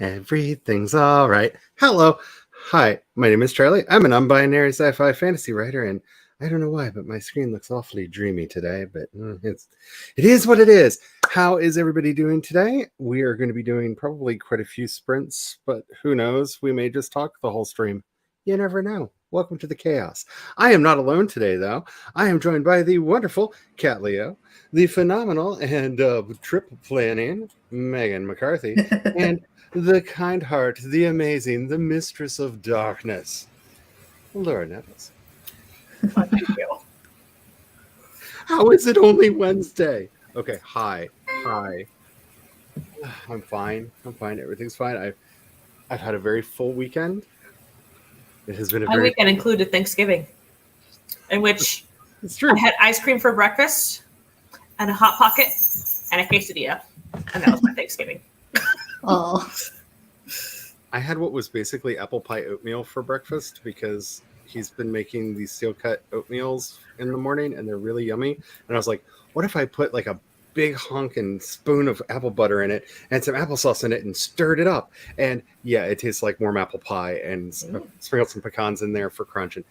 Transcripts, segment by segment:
Everything's all right. Hello. Hi, my name is Charlie. I'm an unbinary sci-fi fantasy writer, and I don't know why, but my screen looks awfully dreamy today, but it is what it is. How is everybody doing today? We are going to be doing probably quite a few sprints, but who knows? We may just talk the whole stream. You never know. Welcome to the chaos. I am not alone today, though. I am joined by the wonderful Cat Leo, the phenomenal and trip planning Megan McCarthy, and the kind heart, the amazing, the mistress of darkness, Laura Nettles. Oh, thank you. How is it only Wednesday? Okay, hi. I'm fine. Everything's fine. I've had a very full weekend. It has been a My very weekend included Thanksgiving, in which It's true. I had ice cream for breakfast and a Hot Pocket and a quesadilla, and that was my Thanksgiving. Oh, I had what was basically apple pie oatmeal for breakfast because he's been making these steel cut oatmeals in the morning and they're really yummy. And I was like, what if I put like a big honking spoon of apple butter in it and some applesauce in it and stirred it up? And yeah, it tastes like warm apple pie and sprinkled some pecans in there for crunch. And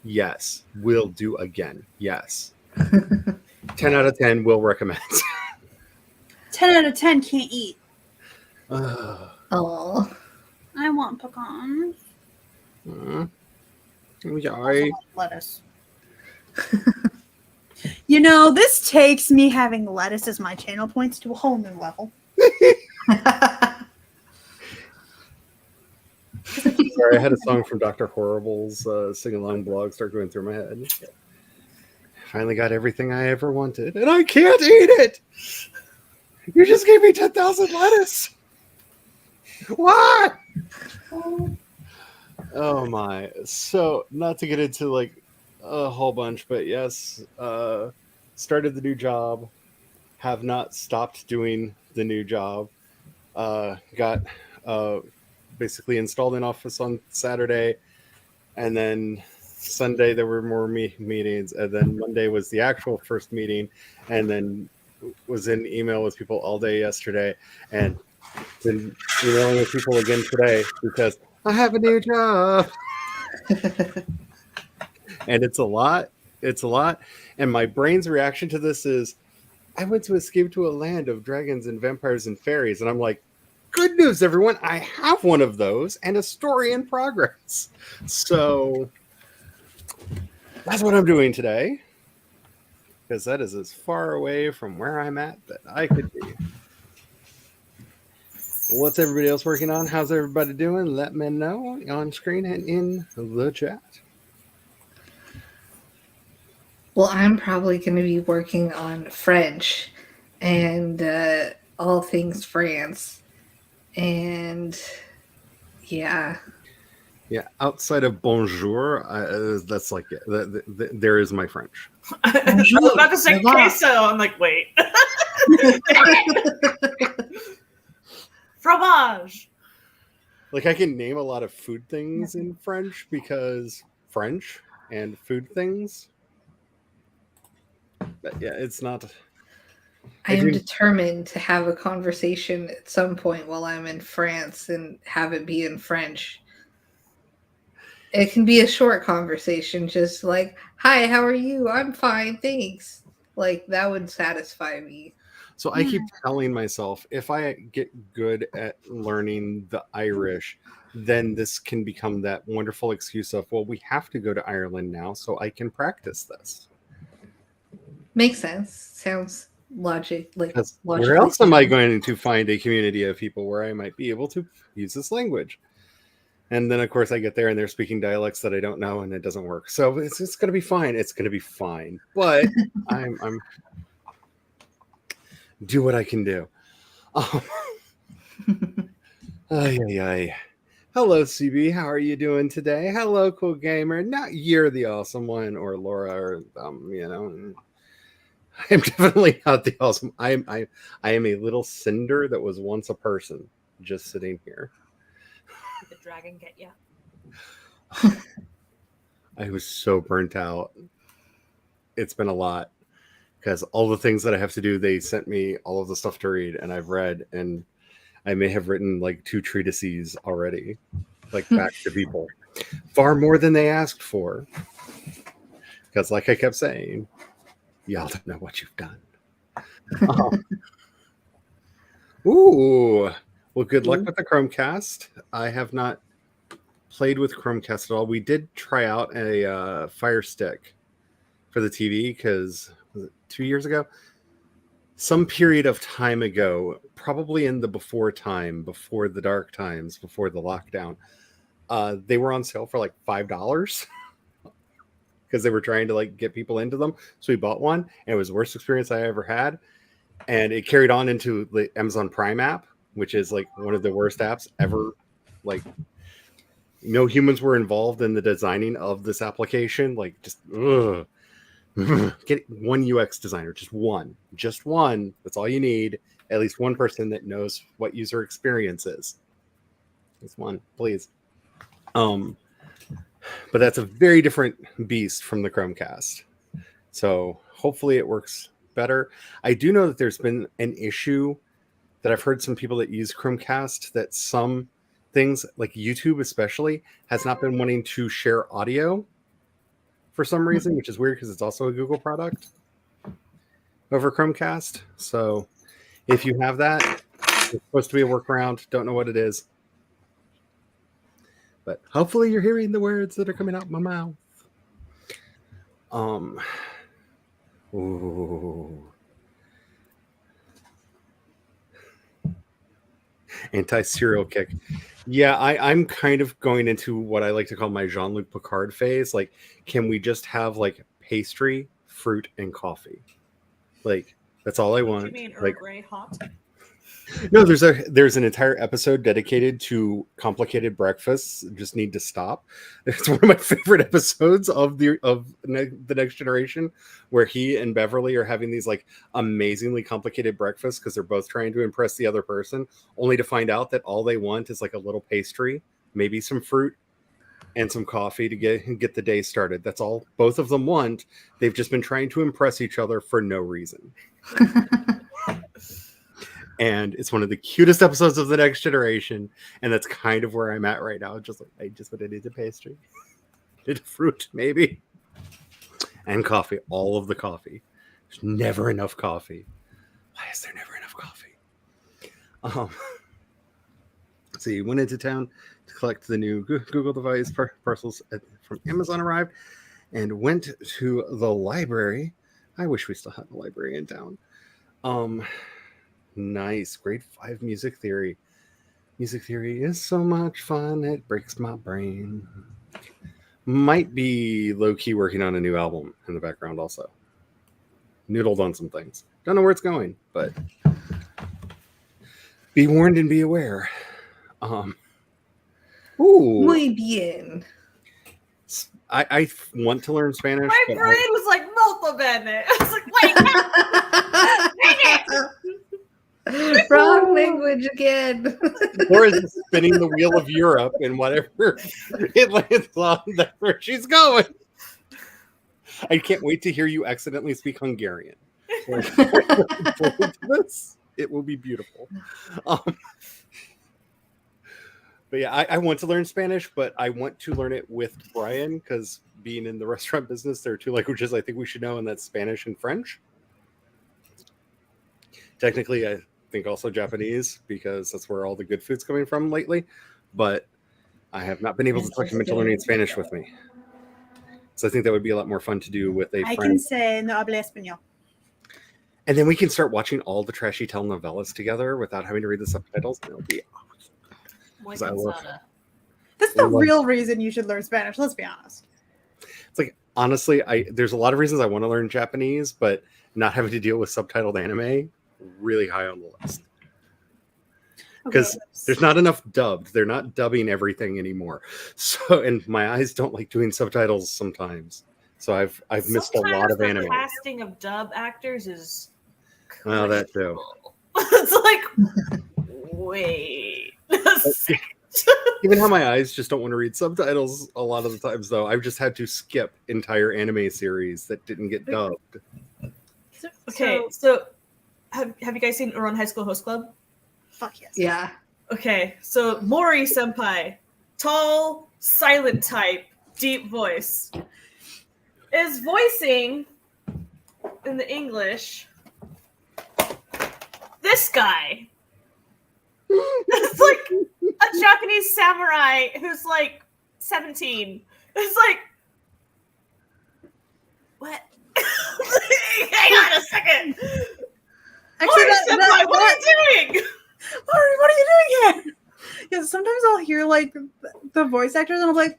yes, will do again. Yes. 10 out of 10 will recommend. 10 out of 10 can't eat. oh, I want pecans. Sorry. Lettuce. You know, this takes me having lettuce as my channel points to a whole new level. Sorry, I had a song from Dr. Horrible's sing-along blog start going through my head. Finally got everything I ever wanted, and I can't eat it! You just gave me 10,000 lettuce! What? Oh my. So, not to get into like a whole bunch, but yes, started the new job, have not stopped doing the new job, got basically installed in office on Saturday, and then Sunday there were more meetings, and then Monday was the actual first meeting, and then was in email with people all day yesterday, and been emailing with people again today because I have a new job. And it's a lot. And my brain's reaction to this is, I went to escape to a land of dragons and vampires and fairies. And I'm like, good news, everyone. I have one of those and a story in progress. So that's what I'm doing today. Because that is as far away from where I'm at that I could be. What's everybody else working on? How's everybody doing? Let me know on screen and in the chat. well, I'm probably going to be working on French and all things France. And yeah. Yeah, outside of bonjour, that's like there is my French. I was about to say queso. I'm like, wait. Fromage. Like, I can name a lot of food things in French because French and food things. But yeah, it's not. I am determined to have a conversation at some point while I'm in France and have it be in French. It can be a short conversation, just like, hi, how are you? I'm fine, thanks. Like, that would satisfy me. So I keep telling myself, if I get good at learning the Irish, then this can become that wonderful excuse of, well, we have to go to Ireland now, so I can practice this. Makes sense. Sounds logic. Like, where else am I going to find a community of people where I might be able to use this language? And then, of course, I get there and they're speaking dialects that I don't know, and it doesn't work. So it's going to be fine. It's going to be fine. But I'm do what I can do. Hello, CB. How are you doing today? Hello, cool gamer. Not you're the awesome one, or Laura, or I'm definitely not the awesome. I am a little cinder that was once a person, just sitting here. Did the dragon get you? I was so burnt out. It's been a lot because all the things that I have to do, they sent me all of the stuff to read, and I've read, and I may have written like 2 treatises already, like back to people. Far more than they asked for. Because like I kept saying, y'all don't know what you've done. Ooh. Well, good luck with the Chromecast. I have not played with Chromecast at all. We did try out a Fire Stick for the TV because, was it 2 years ago? Some period of time ago, probably in the before the dark times, before the lockdown, they were on sale for like $5 because they were trying to like get people into them. So we bought one, and it was the worst experience I ever had. And it carried on into the Amazon Prime app, which is like one of the worst apps ever. Like, no humans were involved in the designing of this application. Like, just ugh. Get one UX designer, just one. That's all you need. At least one person that knows what user experience is. Just one, please. But that's a very different beast from the Chromecast. So hopefully it works better. I do know that there's been an issue that I've heard some people that use Chromecast that some things, like YouTube especially, has not been wanting to share audio for some reason, which is weird because it's also a Google product over Chromecast. So if you have that, it's supposed to be a workaround. Don't know what it is. But hopefully you're hearing the words that are coming out of my mouth. Ooh. Anti-serial kick. Yeah, I'm kind of going into what I like to call my Jean-Luc Picard phase. Like, can we just have like pastry, fruit, and coffee? Like, that's all I want. You mean Earl like, Grey hot? No, there's an entire episode dedicated to complicated breakfasts. Just need to stop. It's one of my favorite episodes of the Next Generation, where he and Beverly are having these like amazingly complicated breakfasts because they're both trying to impress the other person, only to find out that all they want is like a little pastry, maybe some fruit, and some coffee to get the day started. That's all both of them want. They've just been trying to impress each other for no reason. And it's one of the cutest episodes of the Next Generation, and that's kind of where I'm at right now. Just like, I just want to need a pastry, need fruit maybe, and coffee. All of the coffee. There's never enough coffee. Why is there never enough coffee? So you went into town to collect the new Google device. Parcels from Amazon arrived, and went to the library. I wish we still had a library in town. Nice. Grade 5 music theory. Music theory is so much fun. It breaks my brain. Might be low-key working on a new album in the background also. Noodled on some things. Don't know where it's going, but be warned and be aware. Ooh. Muy bien. I want to learn Spanish. My brain was like, molto bene. I was like, wait, Wrong language again. Or is it spinning the wheel of Europe and whatever it lands on, that's where she's going. I can't wait to hear you accidentally speak Hungarian. Like, this, it will be beautiful. But yeah, I want to learn Spanish, but I want to learn it with Brian because being in the restaurant business, there are 2 languages I think we should know, and that's Spanish and French. Technically, I think also Japanese because that's where all the good food's coming from lately. But I have not been able to talk him into learning Spanish with me. So I think that would be a lot more fun to do with a friend. I can say no hablo español. And then we can start watching all the trashy telenovelas together without having to read the subtitles. It'll be That's the real reason you should learn Spanish. Let's be honest. It's like, honestly, there's a lot of reasons I want to learn Japanese, but not having to deal with subtitled anime, really high on the list. Because there's not enough dubbed. They're not dubbing everything anymore. So, and my eyes don't like doing subtitles sometimes. So I've missed a lot of anime. The casting of dub actors is well, that too. It's like, wait. Even how my eyes just don't want to read subtitles a lot of the times, though. I've just had to skip entire anime series that didn't get dubbed. Okay, so have you guys seen Ouran High School Host Club? Fuck yes. Yeah. Okay, so Mori Senpai, tall, silent type, deep voice, is voicing in the English this guy. It's like a Japanese samurai who's like 17. It's like, what? Hang on a second. Actually, Mori Senpai, what are you doing? What are you doing here? Yeah, sometimes I'll hear like the voice actors, and I'm like,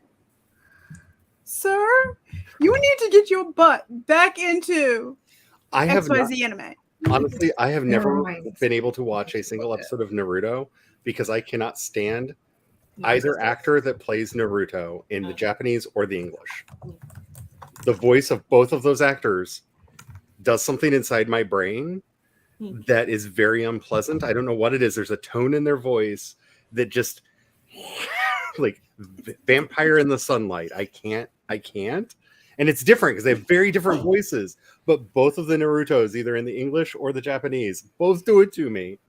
"Sir, you need to get your butt back into I have not, XYZ anime." honestly, I have never mind. been able to watch a single episode of Naruto because I cannot stand either actor that plays Naruto in the Japanese or the English. The voice of both of those actors does something inside my brain that is very unpleasant. I don't know what it is. There's a tone in their voice that just like vampire in the sunlight. I can't. And it's different because they have very different voices, but both of the Narutos, either in the English or the Japanese, both do it to me.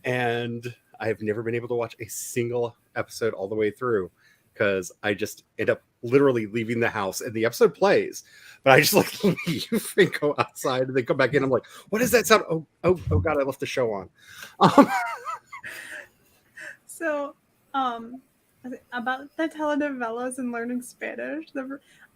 And I have never been able to watch a single episode all the way through because I just end up literally leaving the house and the episode plays, but I just like leave and go outside and then come back in. I'm like, what is that sound? Oh God, I left the show on. So, about the telenovelas and learning Spanish,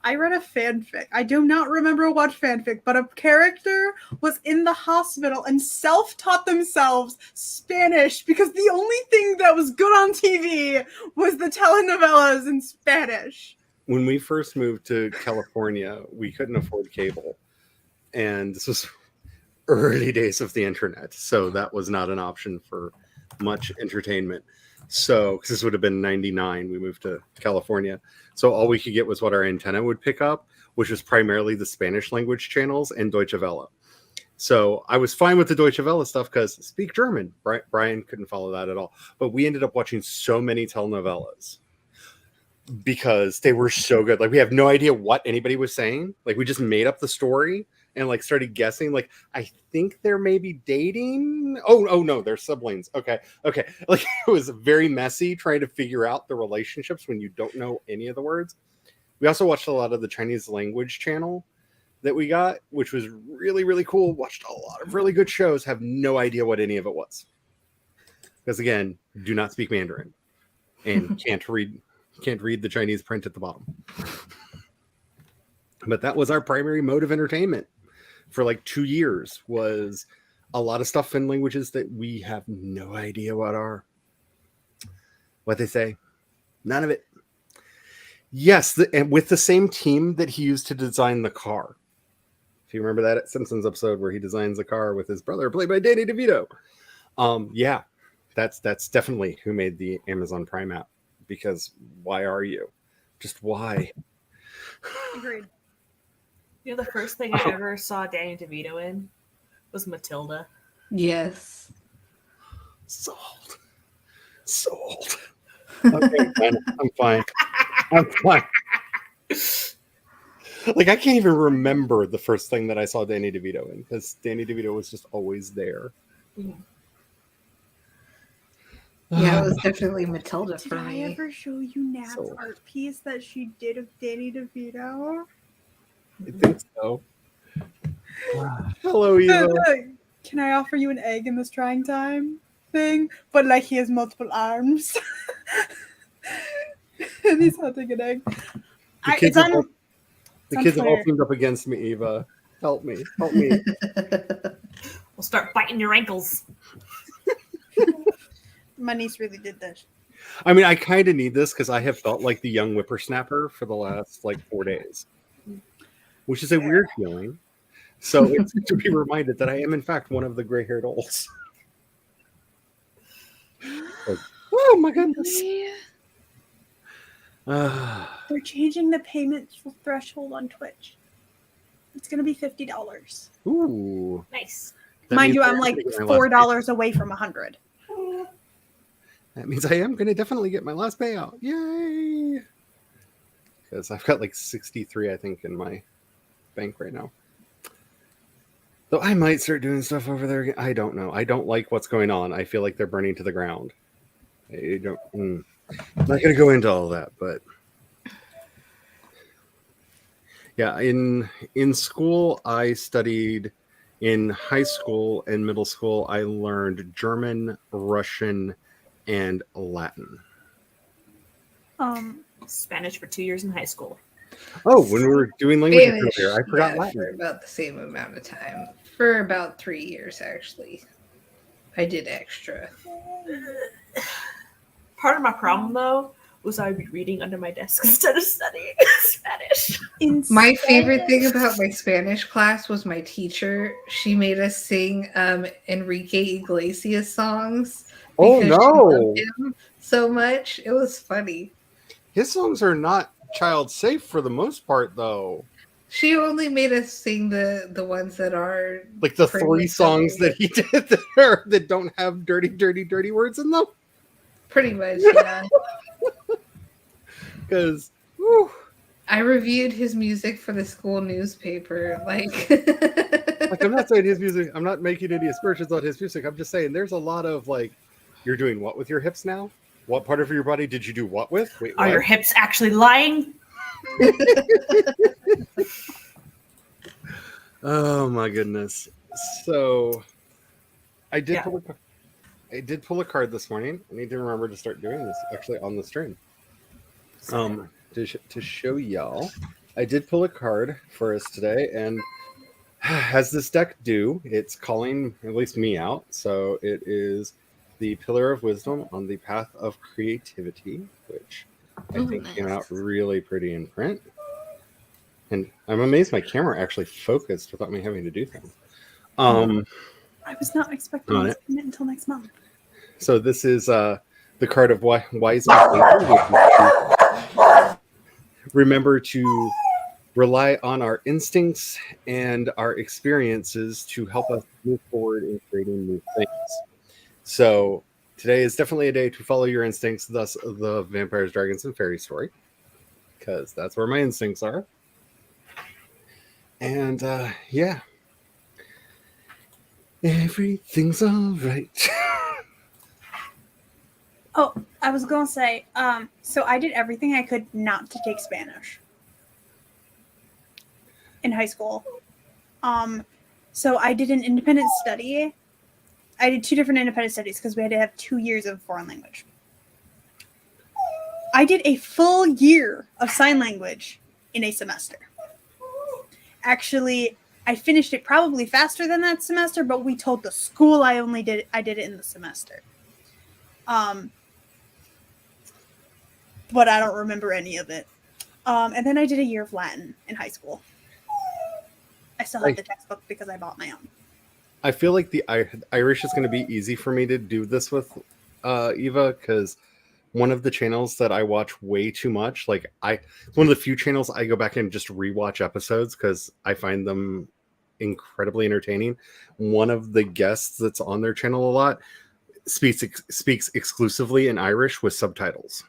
I read a fanfic. I do not remember what fanfic, but a character was in the hospital and self-taught themselves Spanish because the only thing that was good on TV was the telenovelas in Spanish. When we first moved to California, we couldn't afford cable. And this was early days of the internet. So that was not an option for much entertainment. So, because this would have been 99, we moved to California. So all we could get was what our antenna would pick up, which was primarily the Spanish language channels and Deutsche Welle. So I was fine with the Deutsche Welle stuff because speak German. Brian couldn't follow that at all. But we ended up watching so many telenovelas because they were so good. Like we have no idea what anybody was saying. Like we just made up the story and like started guessing. Like I think they're maybe dating. Oh no, they're siblings. Okay. Like it was very messy trying to figure out the relationships when you don't know any of the words. We also watched a lot of the Chinese language channel that we got, which was really, really cool. Watched a lot of really good shows. Have no idea what any of it was because again, do not speak Mandarin and can't read the Chinese print at the bottom. But that was our primary mode of entertainment for like 2 years, was a lot of stuff in languages that we have no idea what they say. None of it. Yes, and with the same team that he used to design the car. If you remember that Simpsons episode where he designs the car with his brother, played by Danny DeVito. Yeah, that's definitely who made the Amazon Prime app. Because why are you? Just why? Agreed. You know, the first thing I ever saw Danny DeVito in was Matilda. Yes. So old. Okay, I'm fine. Like I can't even remember the first thing that I saw Danny DeVito in because Danny DeVito was just always there. Mm-hmm. Yeah, it was definitely Matilda Did for I me. ever show you Nat's So- art piece that she did of Danny DeVito? I think so. Hello, Eva. Can I offer you an egg in this trying time thing? But like he has multiple arms. And he's hunting an egg. The kids have all unclear. teamed up against me, Eva. Help me. We'll start biting your ankles. My niece really did this. I mean, I kind of need this because I have felt like the young whippersnapper for the last like 4 days, which is a weird feeling. So it's good to be reminded that I am, in fact, one of the gray-haired olds. Like, oh my goodness! They're changing the payment threshold on Twitch. It's gonna be $50. Ooh, Nice. that Mind means you, I I'm am like gonna get my last $4 away from 100. pay- That means I am going to definitely get my last payout. Yay! Because I've got like 63, I think, in my bank right now. Though I might start doing stuff over there again. I don't know. I don't like what's going on. I feel like they're burning to the ground. I don't. I'm not going to go into all of that, but yeah, in school I studied. In high school and middle school, I learned German, Russian, and Latin. Spanish for 2 years in high school. Oh, when we were doing language Spanish, earlier, I forgot for Latin. about the same amount of time. For about 3 years, actually. I did extra. Part of my problem, though, was I would be reading under my desk instead of studying Spanish. My favorite thing about my Spanish class was my teacher. She made us sing Enrique Iglesias songs. Oh, because no. she loved him so much. It was funny. His songs are not child safe for the most part, though. She only made us sing the ones that are Like the pretty 3 songs that he did that don't have dirty, dirty, dirty words in them. pretty much, yeah. Because, I reviewed his music for the school newspaper. Like I'm not saying his music. I'm not making any aspersions on his music. I'm just saying there's a lot of like, you're doing what with your hips now? What part of your body did you do what with? Wait, Are what? your hips actually lying? Oh my goodness! So, I did Yeah. pull a card this morning. I need to remember to start doing this actually on the stream. To show y'all, I did pull a card for us today, and as this deck do, it's calling at least me out. So it is the Pillar of Wisdom on the Path of Creativity, which I think came out really pretty in print. And I'm amazed my camera actually focused without me having to do things. I was not expecting this to come in until next month. So this is the card of Wise Thinker. Remember to rely on our instincts and our experiences to help us move forward in creating new things. So today is definitely a day to follow your instincts, thus the Vampires, Dragons, and Fairy story, because that's where my instincts are. And yeah, everything's all right. Oh, I was gonna say, so I did everything I could not to take Spanish in high school. So I did an independent study. I did 2 different independent studies because we had to have 2 years of foreign language. I did a full year of sign language in a semester. Actually, I finished it probably faster than that semester, but we told the school I did it in the semester. But I don't remember any of it. And then I did a year of Latin in high school. I still have the textbook because I bought my own. I feel like the Irish is going to be easy for me to do this with, Eva, because one of the channels that I watch way too much, one of the few channels I go back and just rewatch episodes because I find them incredibly entertaining. One of the guests that's on their channel a lot speaks exclusively in Irish with subtitles.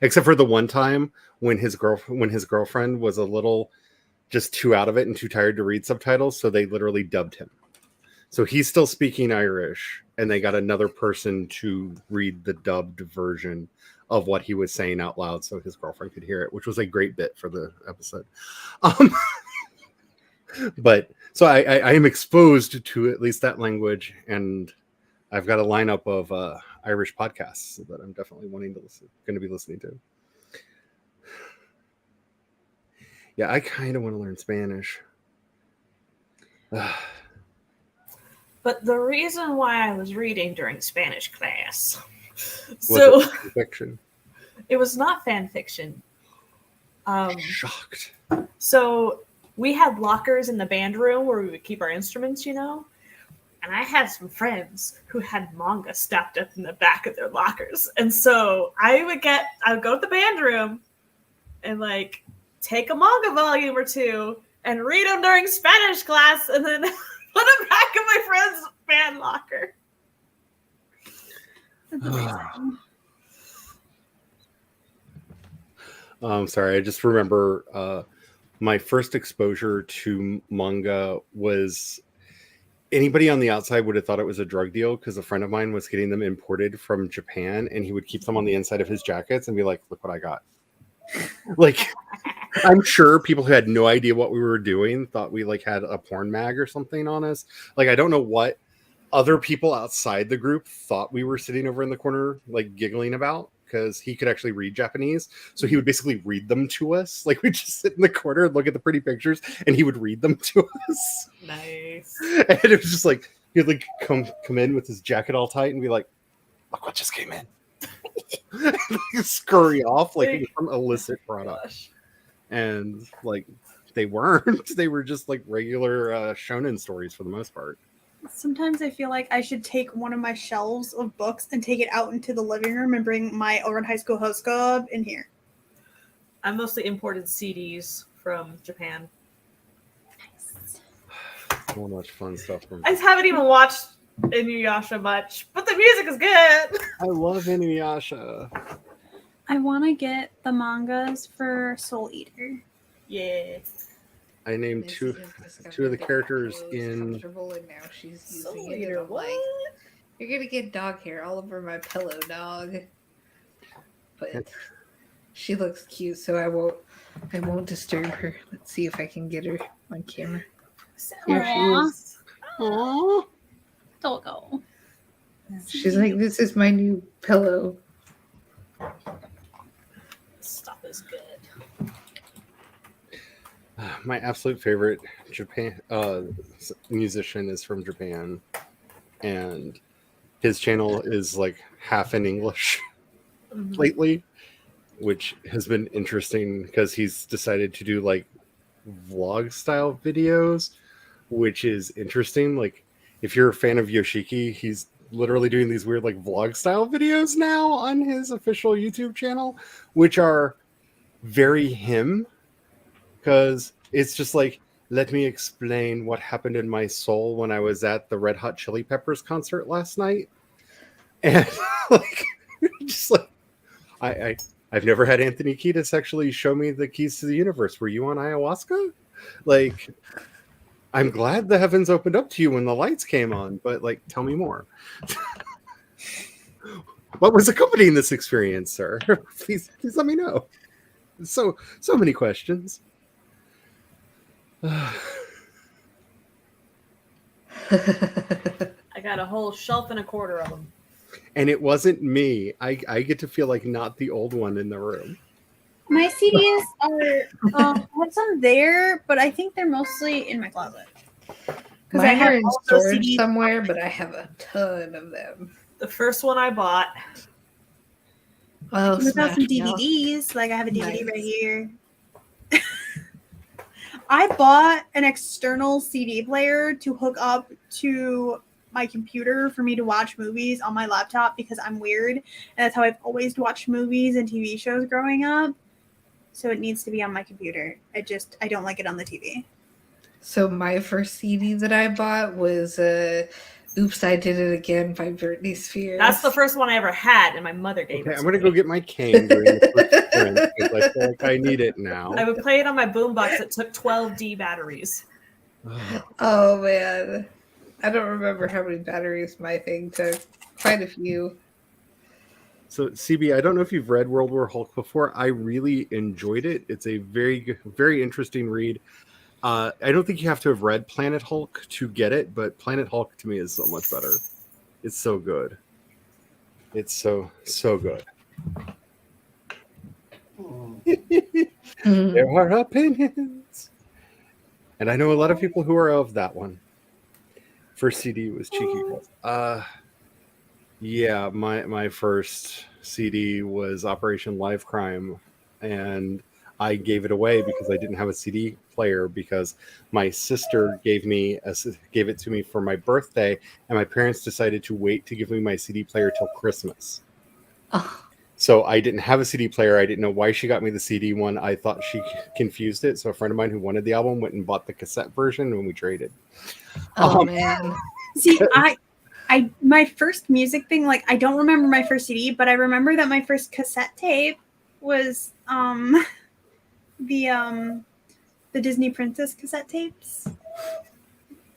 Except for the one time when his girlfriend was a little just too out of it and too tired to read subtitles, so they literally dubbed him. So he's still speaking Irish, and they got another person to read the dubbed version of what he was saying out loud so his girlfriend could hear it, which was a great bit for the episode. But so I am exposed to at least that language, and I've got a lineup of Irish podcasts that I'm definitely going to be listening to. Yeah, I kind of want to learn Spanish. But the reason why I was reading during Spanish class, Was it fiction? It was not fan fiction. Shocked. So we had lockers in the band room where we would keep our instruments, And I had some friends who had manga stacked up in the back of their lockers. And so I would go to the band room and take a manga volume or 2 and read them during Spanish class and then put them back in my friend's band locker. I'm sorry. I just remember my first exposure to manga was anybody on the outside would have thought it was a drug deal because a friend of mine was getting them imported from Japan, and he would keep them on the inside of his jackets and be like, "Look what I got." Like, I'm sure people who had no idea what we were doing thought we like had a porn mag or something on us. Like, I don't know what other people outside the group thought we were sitting over in the corner, like giggling about, because he could actually read Japanese. So he would basically read them to us. Like, we'd just sit in the corner and look at the pretty pictures, and he would read them to us. Nice. And it was just like, he'd like come in with his jacket all tight and be like, "Look what just came in." Scurry off like it was some illicit product. Gosh. And like, they weren't. They were just like regular shonen stories for the most part. Sometimes I feel like I should take one of my shelves of books and take it out into the living room and bring my Ouran High School Host Club in here. I mostly imported CDs from Japan. So much fun stuff from. I haven't even watched Inuyasha much, but the music is good. I love Inuyasha. I want to get the mangas for Soul Eater. Yeah. I named two of the characters in. Comfortable, and now she's Soul using it. Eater, And I'm what? like, you're gonna get dog hair all over my pillow, dog. But she looks cute, so I won't disturb her. Let's see if I can get her on camera. Here she is. Aww. Don't go. She's like, "This is my new pillow." Stuff is good. My absolute favorite Japan musician is from Japan, and his channel is like half in English lately, which has been interesting because he's decided to do like vlog style videos, which is interesting. Like, if you're a fan of Yoshiki, he's literally doing these weird like vlog style videos now on his official YouTube channel, which are very him, because it's just like, let me explain what happened in my soul when I was at the Red Hot Chili Peppers concert last night. And like, just like, I've never had Anthony Kiedis actually show me the keys to the universe. Were you on ayahuasca? Like, I'm glad the heavens opened up to you when the lights came on, but like, tell me more. What was accompanying this experience, sir? Please let me know. So many questions. I got a whole shelf and a quarter of them. And it wasn't me. I get to feel like not the old one in the room. My CDs are, I have some there, but I think they're mostly in my closet. Because I Mine are have in all those storage CDs. somewhere, but I have a ton of them. The first one I bought, Oh, I've got smash some mouth. DVDs. Like, I have a DVD Nice. right here. I bought an external CD player to hook up to my computer for me to watch movies on my laptop because I'm weird. And that's how I've always watched movies and TV shows growing up. So it needs to be on my computer. I don't like it on the TV. So my first CD that I bought was "Oops, I Did It Again" by Britney Spears. that's the first one I ever had, and my mother gave Okay, it to I'm gonna me. go get my cane during the first sprint because I feel like I need it now. I would play it on my boombox that took 12D batteries. Oh man, I don't remember how many batteries my thing took. Quite a few. So, CB, I don't know if you've read World War Hulk before. I really enjoyed it. It's a very interesting read. I don't think you have to have read Planet Hulk to get it, but Planet Hulk to me is so much better. It's so good. It's so good. There are opinions. And I know a lot of people who are of that one. First CD was Cheeky Girls. Yeah, my first CD was Operation Live Crime, and I gave it away because I didn't have a CD player because my sister gave it to me for my birthday, and my parents decided to wait to give me my CD player till Christmas. Oh, So I didn't have a CD player. I didn't know why she got me the CD one. I thought she confused it. So a friend of mine who wanted the album went and bought the cassette version, and we traded. man. See, my first music thing, like, I don't remember my first CD, but I remember that my first cassette tape was the Disney Princess cassette tapes.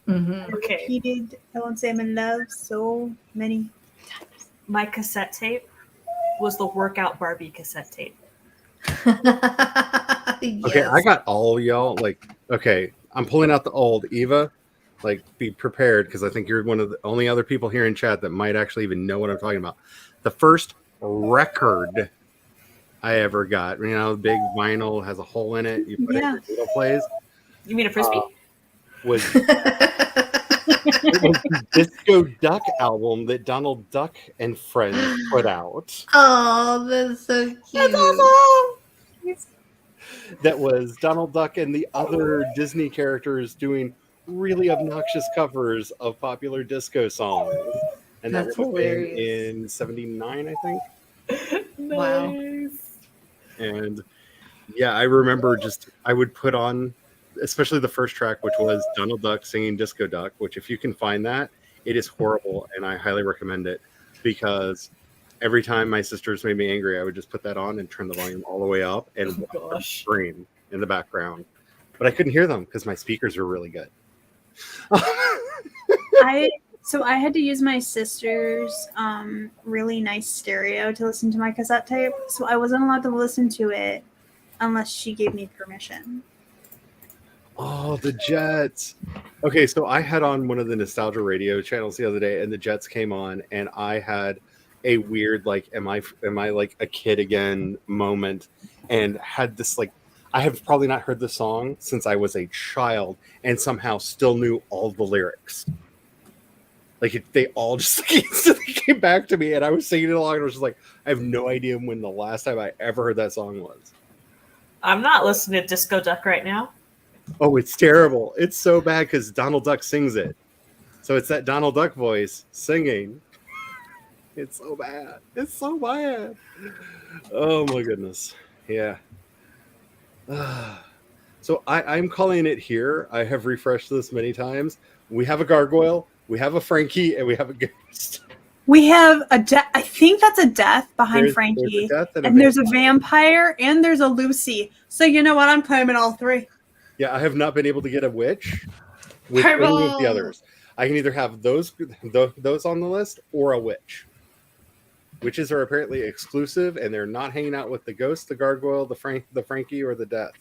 Mhm. Okay. Repeated I Won't Say I'm in Love so many times. My cassette tape was the Workout Barbie cassette tape. Okay, I got all y'all. Like, okay, I'm pulling out the old Eva. Like, be prepared because I think you're one of the only other people here in chat that might actually even know what I'm talking about. The first record I ever got, you know, big vinyl has a hole in it. You put it in your needle plays. You mean a frisbee? Was it was the Disco Duck album that Donald Duck and Friends put out. Oh, that's so cute. That was Donald Duck and the other Disney characters doing really obnoxious covers of popular disco songs. And that That's would have been hilarious. in 79, I think. Wow. Nice. And yeah, I remember just, I would put on, especially the first track, which was Donald Duck singing Disco Duck, which if you can find that, it is horrible. And I highly recommend it because every time my sisters made me angry, I would just put that on and turn the volume all the way up and watch them scream in the background. But I couldn't hear them because my speakers were really good. So I had to use my sister's really nice stereo to listen to my cassette tape. So I wasn't allowed to listen to it unless she gave me permission. Oh, the Jets. Okay, so I had on one of the nostalgia radio channels the other day and the Jets came on and I had a weird like am I like a kid again moment and had this like I have probably not heard the song since I was a child and somehow still knew all the lyrics. Like they all just like, instantly came back to me and I was singing it along and I was just like, I have no idea when the last time I ever heard that song was. I'm not listening to Disco Duck right now. Oh, it's terrible. It's so bad because Donald Duck sings it. So it's that Donald Duck voice singing. It's so bad. It's so bad. Oh my goodness. Yeah. So I'm calling it here. I have refreshed this many times. We have a gargoyle, we have a Frankie, and we have a ghost. We have a death. I think that's a death behind There's Frankie. a death and there's a vampire and there's a Lucy. So you know what? I'm claiming all three. Yeah, I have not been able to get a witch with any of the others. I can either have those on the list or a witch. Witches are apparently exclusive, and they're not hanging out with the ghost, the gargoyle, the Frankie, or the death.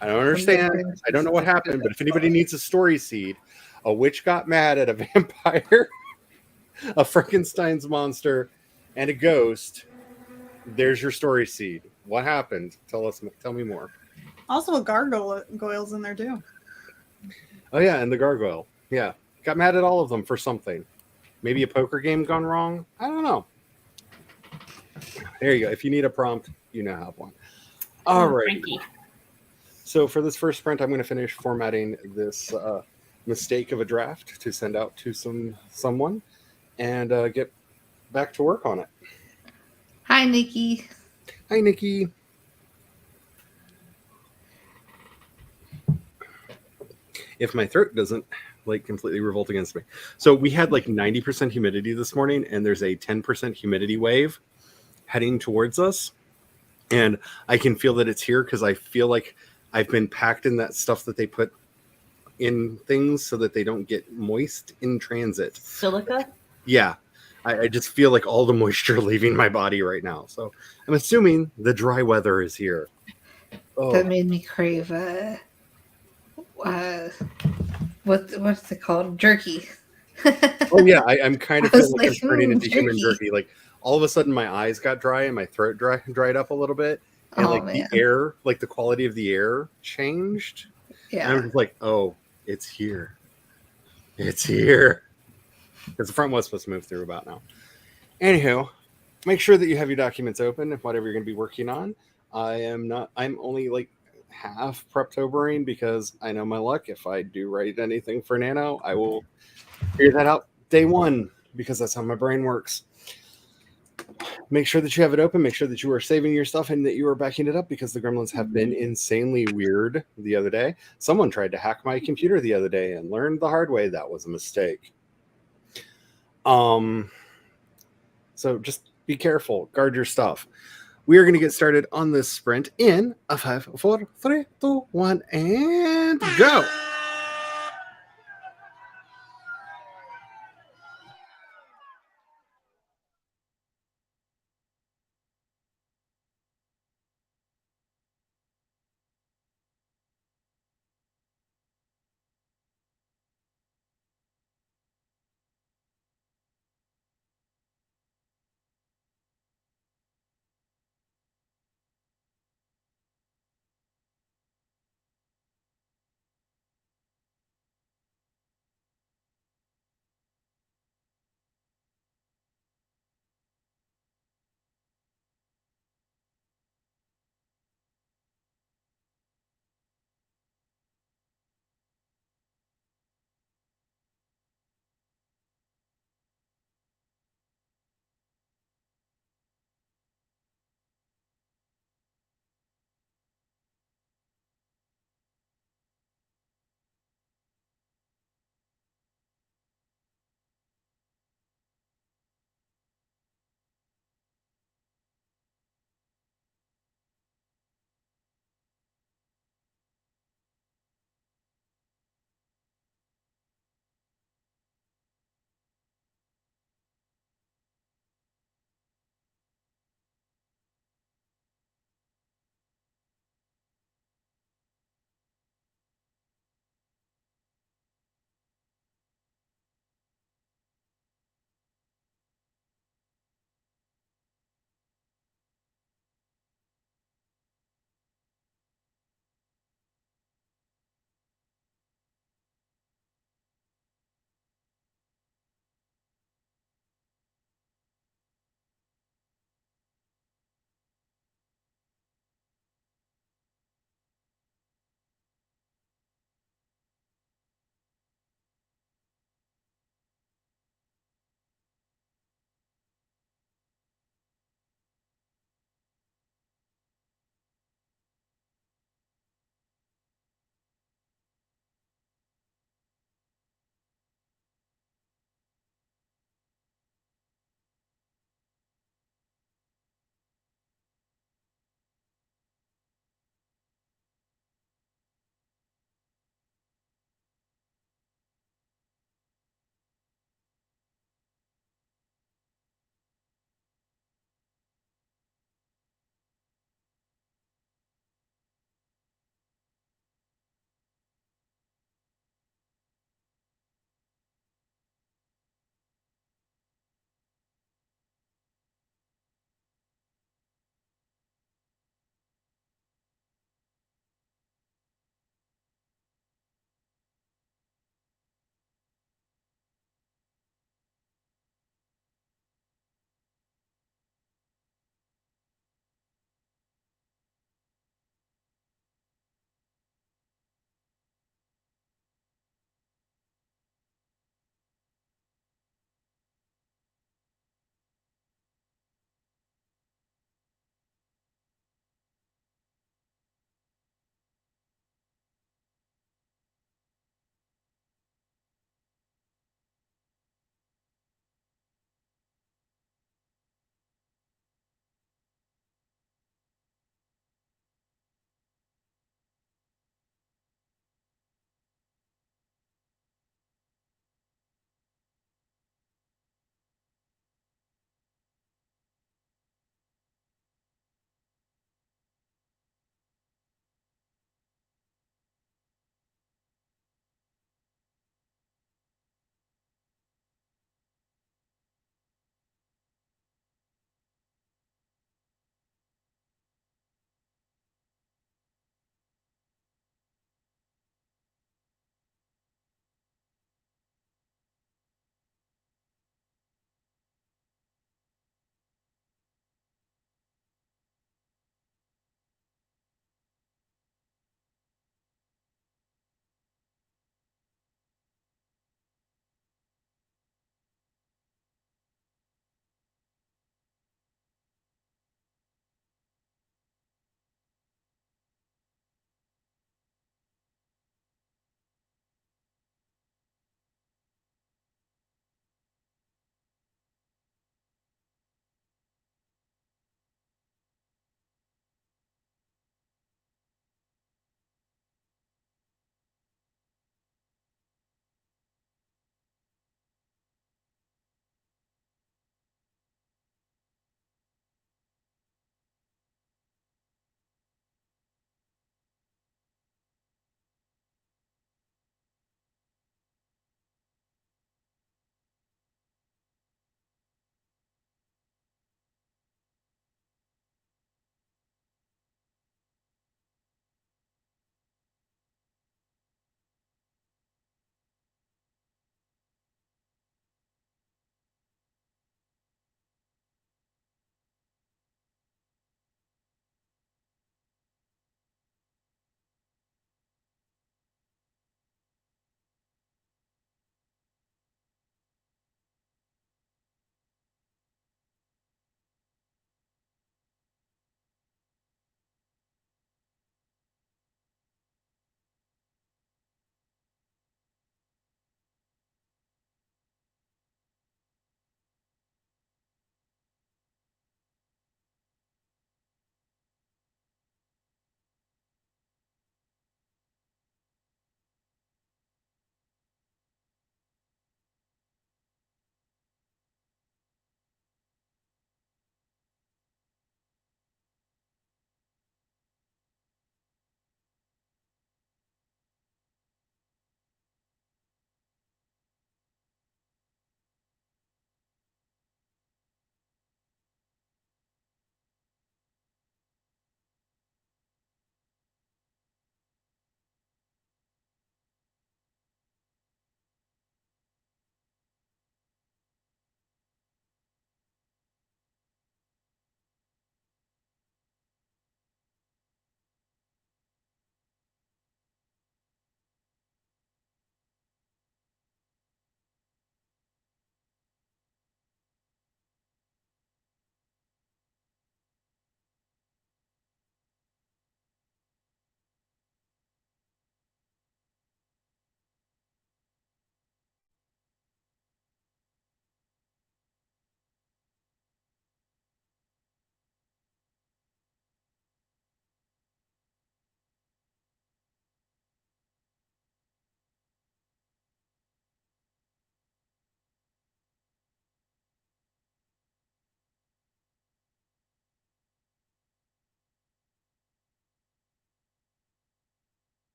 I don't understand. I don't know what happened, but if anybody needs a story seed, a witch got mad at a vampire, a Frankenstein's monster, and a ghost. There's your story seed. What happened? Tell me more. Also, a gargoyle's in there too. Oh yeah, and the gargoyle. Yeah, got mad at all of them for something. Maybe a poker game gone wrong. I don't know. There you go. If you need a prompt, you now have one. All right. So for this first sprint, I'm going to finish formatting this mistake of a draft to send out to someone and get back to work on it. Hi, Nikki. Hi, Nikki. If my throat doesn't like completely revolt against me. So we had like 90% humidity this morning and there's a 10% humidity wave heading towards us. And I can feel that it's here because I feel like I've been packed in that stuff that they put in things so that they don't get moist in transit. Silica? Yeah. I just feel like all the moisture leaving my body right now. So I'm assuming the dry weather is here. Oh. That made me crave what's it called? Jerky. Oh yeah, I'm kind of feeling like I'm turning into jerky. human jerky. Like all of a sudden my eyes got dry and my throat dried up a little bit. And the air, like the quality of the air changed. Yeah. And I'm just like, oh, it's here. It's here. Because the front was supposed to move through about now. Anywho, make sure that you have your documents open if whatever you're going to be working on. I'm only like half preptobering because I know my luck. If I do write anything for Nano, I will figure that out day one because that's how my brain works. Make sure that you have it open. Make sure that you are saving your stuff and that you are backing it up because the gremlins have been insanely weird the other day. Someone tried to hack my computer the other day and learned the hard way that was a mistake. So just be careful. Guard your stuff. We are going to get started on this sprint in a 5, 4, 3, 2, 1, and go.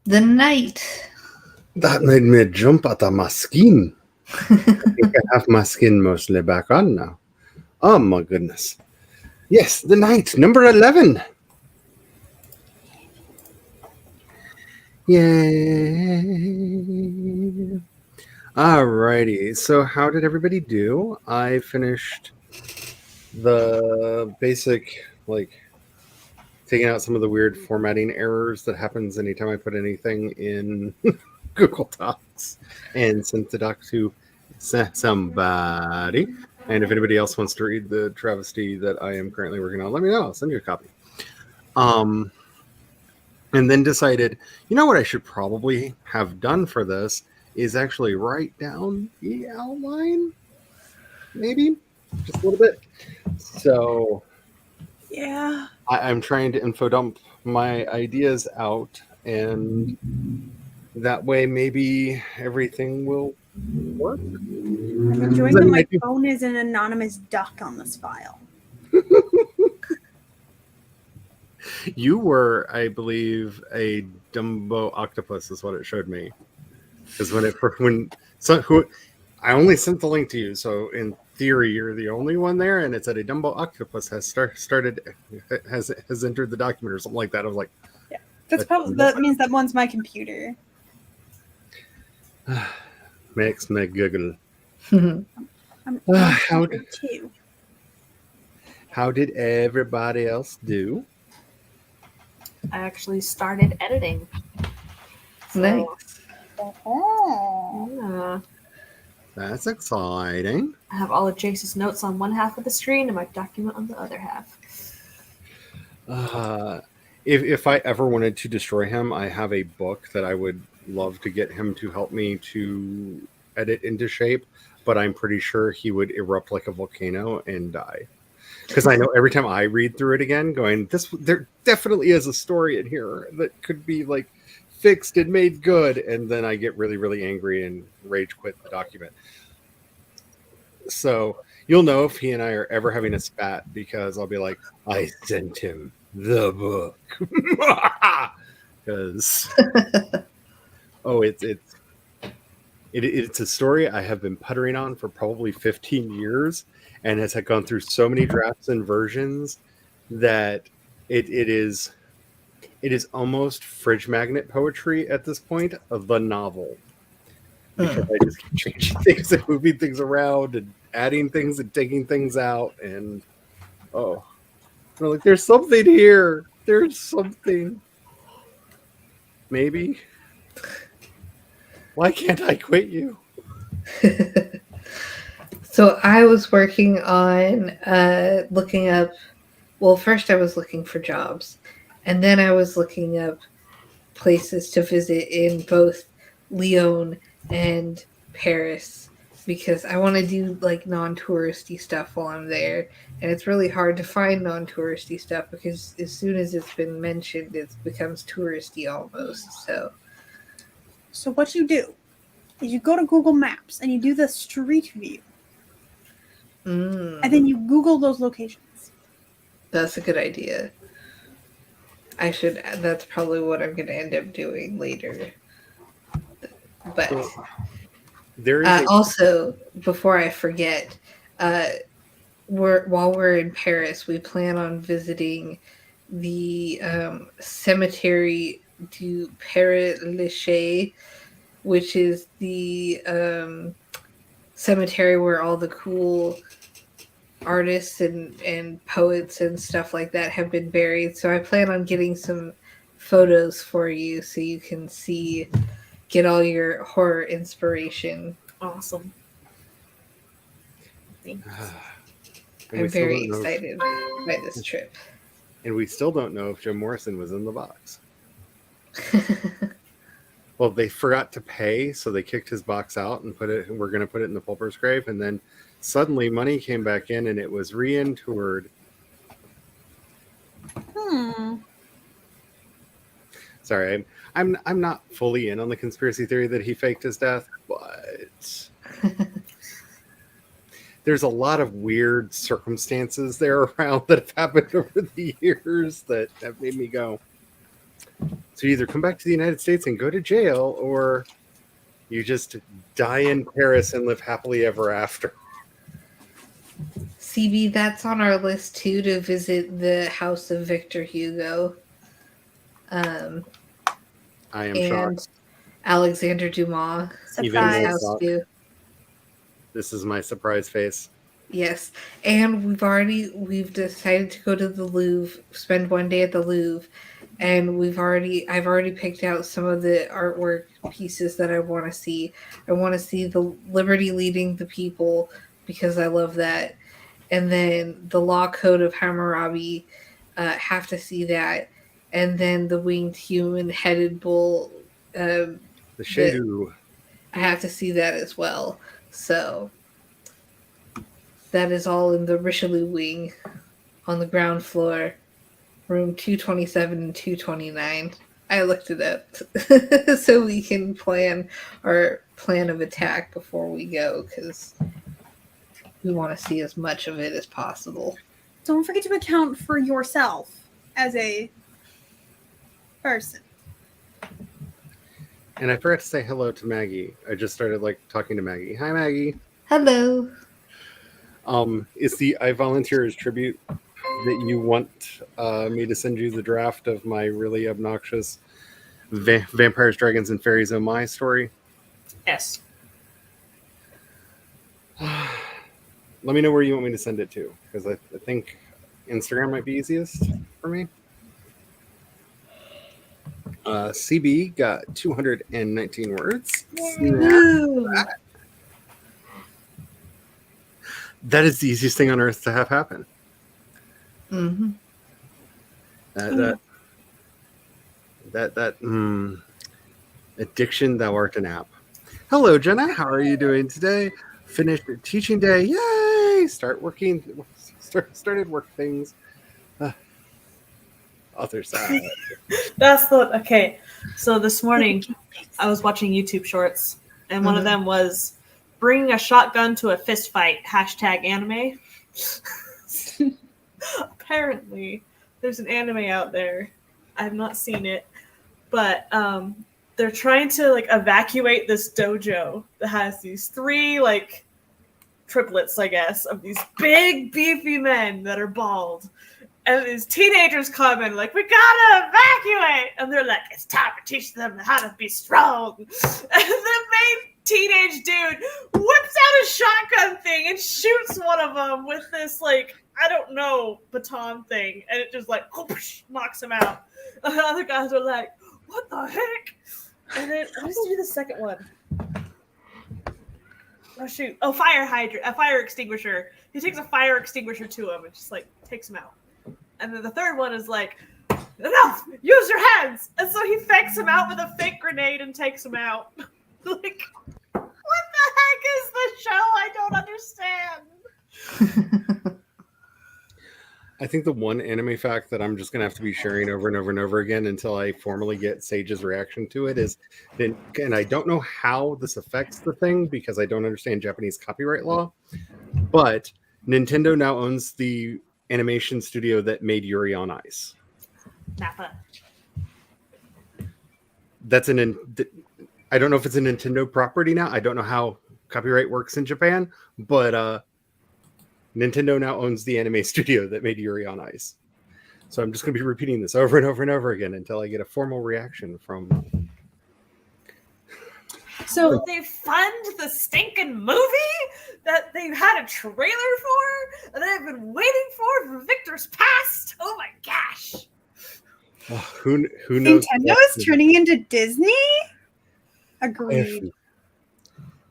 The knight. That made me jump out of my skin. I think I have my skin mostly back on now. Oh my goodness. Yes, the knight, number 11. Yay. Alrighty, so how did everybody do? I finished the basic, taking out some of the weird formatting errors that happens anytime I put anything in Google Docs and sent the doc to somebody. And if anybody else wants to read the travesty that I am currently working on, let me know. I'll send you a copy. And then decided, you know what I should probably have done for this is actually write down the outline, maybe just a little bit. So Yeah. I'm trying to info dump my ideas out, and that way maybe everything will work. I'm enjoying that my phone is an anonymous duck on this file. You were, I believe, a Dumbo octopus is what it showed me. Because I only sent the link to you, so in theory you're the only one there, and it said a Dumbo octopus has entered the document or something like that. I was like, yeah, that means that one's my computer. Makes me giggle. How did everybody else do? I actually started editing. Nice. Yeah. That's exciting. I have all of Jace's notes on one half of the screen and my document on the other half. If I ever wanted to destroy him, I have a book that I would love to get him to help me to edit into shape, but I'm pretty sure he would erupt like a volcano and die. Because I know every time I read through it again, there definitely is a story in here that could be fixed and made good, and then I get really, really angry and rage quit the document. So you'll know if he and I are ever having a spat, because I'll be like, I sent him the book. Because it's a story I have been puttering on for probably 15 years, and has gone through so many drafts and versions that it is almost fridge magnet poetry at this point of the novel. Because I just keep changing things and moving things around and adding things and taking things out, and there's something here. There's something. Maybe. Why can't I quit you? So I was working on looking up. Well, first I was looking for jobs, and then I was looking up places to visit in both Lyon and Paris, because I want to do non-touristy stuff while I'm there. And it's really hard to find non-touristy stuff, because as soon as it's been mentioned, it becomes touristy almost. So what you do is you go to Google Maps and you do the street view. And then you Google those locations. That's a good idea. That's probably what I'm going to end up doing later. But also, before I forget, while we're in Paris, we plan on visiting the Cemetery du Père Lachaise, which is the cemetery where all the cool artists and poets and stuff like that have been buried. So I plan on getting some photos for you so you can get all your horror inspiration. Awesome. Thanks. I'm very excited by this trip. And we still don't know if Jim Morrison was in the box. Well, they forgot to pay, so they kicked his box out and we're going to put it in the Pulper's grave, and then suddenly money came back in and it was re-interred. Sorry, I'm not fully in on the conspiracy theory that he faked his death, but there's a lot of weird circumstances there around that have happened over the years that have made me go, So you either come back to the United States and go to jail, or you just die in Paris and live happily ever after. CB, that's on our list too, to visit the house of Victor Hugo. I am And shocked. Alexander Dumas. Even His more house shocked. too. This is my surprise face. Yes. And we've decided to go to the Louvre, spend one day at the Louvre, and I've already picked out some of the artwork pieces that I want to see. I want to see the Liberty Leading the People, because I love that. And then the Law Code of Hammurabi, have to see that. And then the Winged Human-Headed Bull, The Shadu. I have to see that as well. So that is all in the Richelieu wing on the ground floor, room 227 and 229. I looked it up so we can plan our plan of attack before we go, because we want to see as much of it as possible. Don't forget to account for yourself as a person. And I forgot to say hello to Maggie. I just started talking to Maggie. Hi, Maggie. Hello. Is the I Volunteers tribute that you want me to send you the draft of my really obnoxious Vampires, Dragons, and Fairies Oh My story? Yes. Let me know where you want me to send it to, because I think Instagram might be easiest for me. CB got 219 words. That is the easiest thing on earth to have happen. Mm-hmm. Addiction, thou art an app. Hello, Jenna. How are you doing today? Finished teaching day. Yay! Started work things. Other side. Okay. So this morning I was watching YouTube shorts, and one of them was bringing a shotgun to a fist fight, #anime. Apparently there's an anime out there. I've not seen it, but they're trying to evacuate this dojo that has these 3 triplets, I guess, of these big beefy men that are bald. And these teenagers come in we gotta evacuate! And they're like, it's time to teach them how to be strong. And the main teenage dude whips out a shotgun thing and shoots one of them with this, I don't know, baton thing. And it just whoosh, knocks him out. And the other guys are like, what the heck? And then, let's do the second one. Oh, shoot. Oh, fire hydrant. A fire extinguisher. He takes a fire extinguisher to him and just, takes him out. And then the third one is enough! Use your hands! And so he fakes him out with a fake grenade and takes him out. What the heck is this show? I don't understand. I think the one anime fact that I'm just going to have to be sharing over and over and over again until I formally get Sage's reaction to it is, and I don't know how this affects the thing because I don't understand Japanese copyright law, but Nintendo now owns the animation studio that made Yuri on Ice. Nappa. I don't know if it's a Nintendo property now. I don't know how copyright works in Japan, but Nintendo now owns the anime studio that made Yuri on Ice. So I'm just going to be repeating this over and over and over again until I get a formal reaction from. So they fund the stinking movie that they've had a trailer for and I've been waiting for Victor's Past. Oh my gosh! Who knows? Nintendo is turning into Disney. Agreed.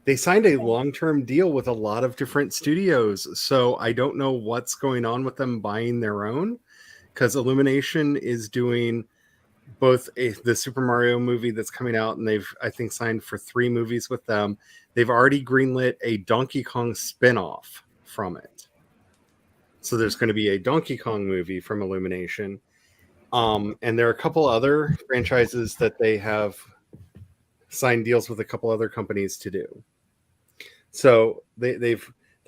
They signed a long-term deal with a lot of different studios, so I don't know what's going on with them buying their own, because Illumination is doing both the Super Mario movie that's coming out, and they've, I think, signed for 3 movies with them. They've already greenlit a Donkey Kong spin-off from it. So there's going to be a Donkey Kong movie from Illumination. And there are a couple other franchises that they have signed deals with a couple other companies to do. So they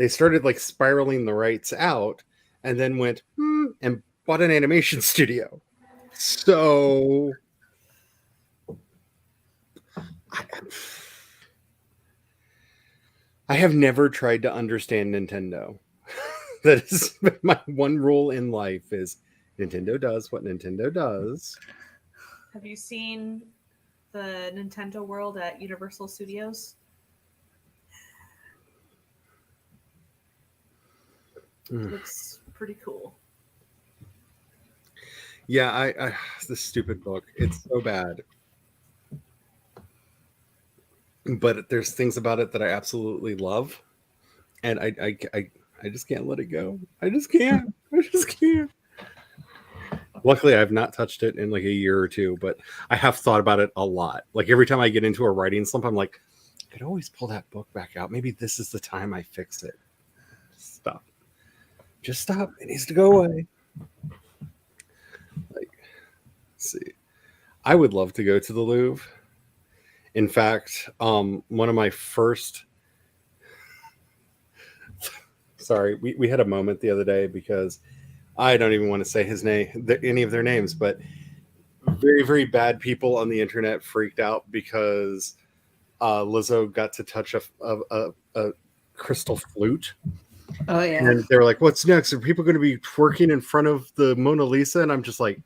started spiraling the rights out and then went and bought an animation studio. So I have never tried to understand Nintendo. That is my one rule in life is Nintendo does what Nintendo does. Have you seen the Nintendo World at Universal Studios? Looks pretty cool. Yeah, I this stupid book. It's so bad. But there's things about it that I absolutely love. And I just can't let it go. I just can't. I just can't. Luckily, I've not touched it in like a year or two, but I have thought about it a lot. Like every time I get into a writing slump, I'm like, I could always pull that book back out. Maybe this is the time I fix it. Stop. Just stop. It needs to go away. Like, let's see. I would love to go to the Louvre. In fact, one of my first... Sorry, we had a moment the other day because I don't even want to say his name, any of their names, but very, very bad people on the internet freaked out because Lizzo got to touch a crystal flute. Oh, yeah. And they were like, what's next? Are people going to be twerking in front of the Mona Lisa? And I'm just like,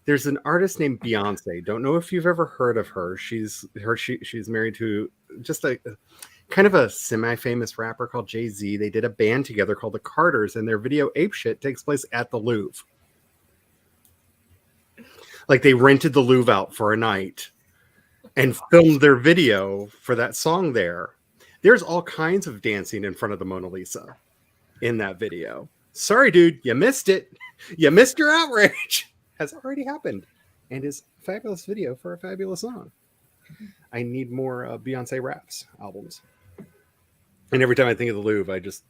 there's an artist named Beyonce. Don't know if you've ever heard of her. She's married to just a kind of a semi-famous rapper called Jay-Z. They did a band together called the Carters, and their video Ape Shit takes place at the Louvre. Like they rented the Louvre out for a night and filmed their video for that song there. There's all kinds of dancing in front of the Mona Lisa in that video. Sorry, dude, you missed it. You missed your outrage. Has already happened and is a fabulous video for a fabulous song. I need more Beyonce raps albums. And every time I think of the Louvre, I just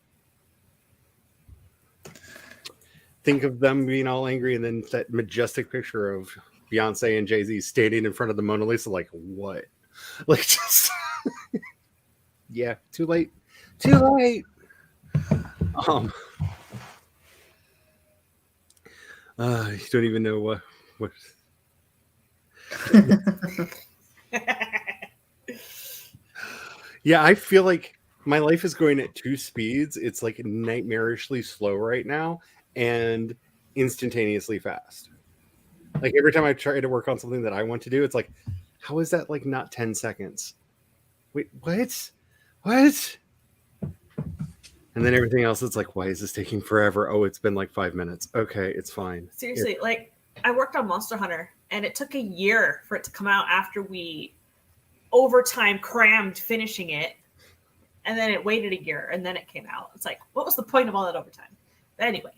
think of them being all angry and then that majestic picture of Beyonce and Jay-Z standing in front of the Mona Lisa like, what? Like, just... yeah, too late. Too late. You don't even know what... Yeah, I feel like my life is going at two speeds. It's like nightmarishly slow right now and instantaneously fast. Like every time I try to work on something that I want to do, it's like, how is that like not 10 seconds? Wait, what? What? And then everything else, it's like, why is this taking forever? Oh, it's been like 5 minutes. Okay, it's fine. Seriously, like I worked on Monster Hunter and it took a year for it to come out after we overtime crammed finishing it. And then it waited a year and then it came out. It's like, what was the point of all that overtime? But anyway,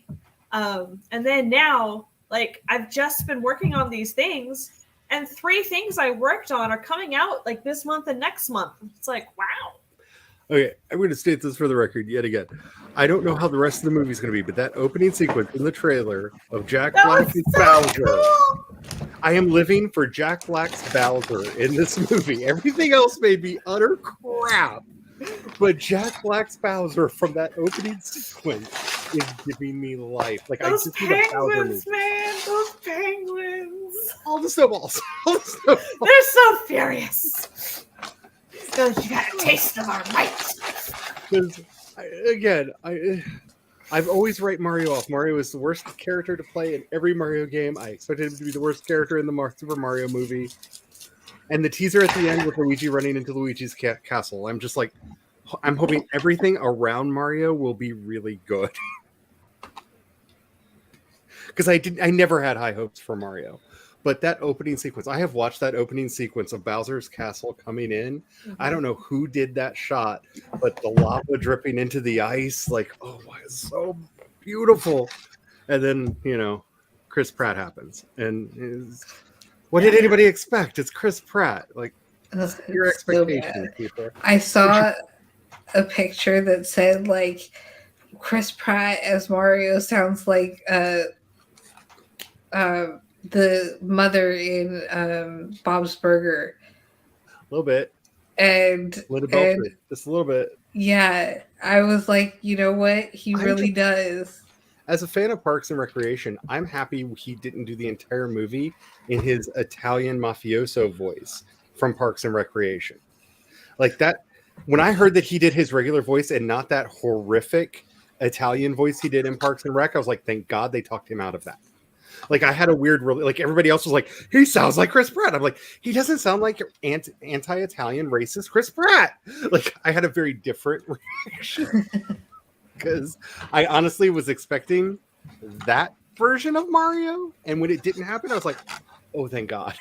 and then now, like, I've just been working on these things and 3 things I worked on are coming out like this month and next month. It's like, wow. Okay, I'm going to state this for the record yet again. I don't know how the rest of the movie is going to be, but that opening sequence in the trailer of Jack Black's Bowser. Cool. I am living for Jack Black's Bowser in this movie. Everything else may be utter crap. But Jack Black's Bowser from that opening sequence is giving me life. Like those I just penguins, man, those penguins. All the snowballs. All the snowballs. They're so furious. Because you got a taste of our might. I've always write Mario off. Mario is the worst character to play in every Mario game. I expected him to be the worst character in the Super Mario movie. And the teaser at the end with Luigi running into Luigi's castle. I'm just like, I'm hoping everything around Mario will be really good. Because I never had high hopes for Mario. But that opening sequence, I have watched that opening sequence of Bowser's castle coming in. Mm-hmm. I don't know who did that shot, but the lava dripping into the ice, like, oh, it's so beautiful. And then, Chris Pratt happens. And what did anybody expect? It's Chris Pratt. Like, your expectations, people. I saw a picture that said, like, Chris Pratt as Mario sounds like the mother in Bob's Burger. A little bit. Just a little bit. Yeah. I was like, you know what? He really does. As a fan of Parks and Recreation, I'm happy he didn't do the entire movie in his Italian mafioso voice from Parks and Recreation. Like when I heard that he did his regular voice and not that horrific Italian voice he did in Parks and Rec, I was like, thank God they talked him out of that. Like, I had a weird, like, everybody else was like, he sounds like Chris Pratt. I'm like, he doesn't sound like anti-Italian racist Chris Pratt. Like, I had a very different reaction because I honestly was expecting that version of Mario, and when it didn't happen, I was like, oh, thank God.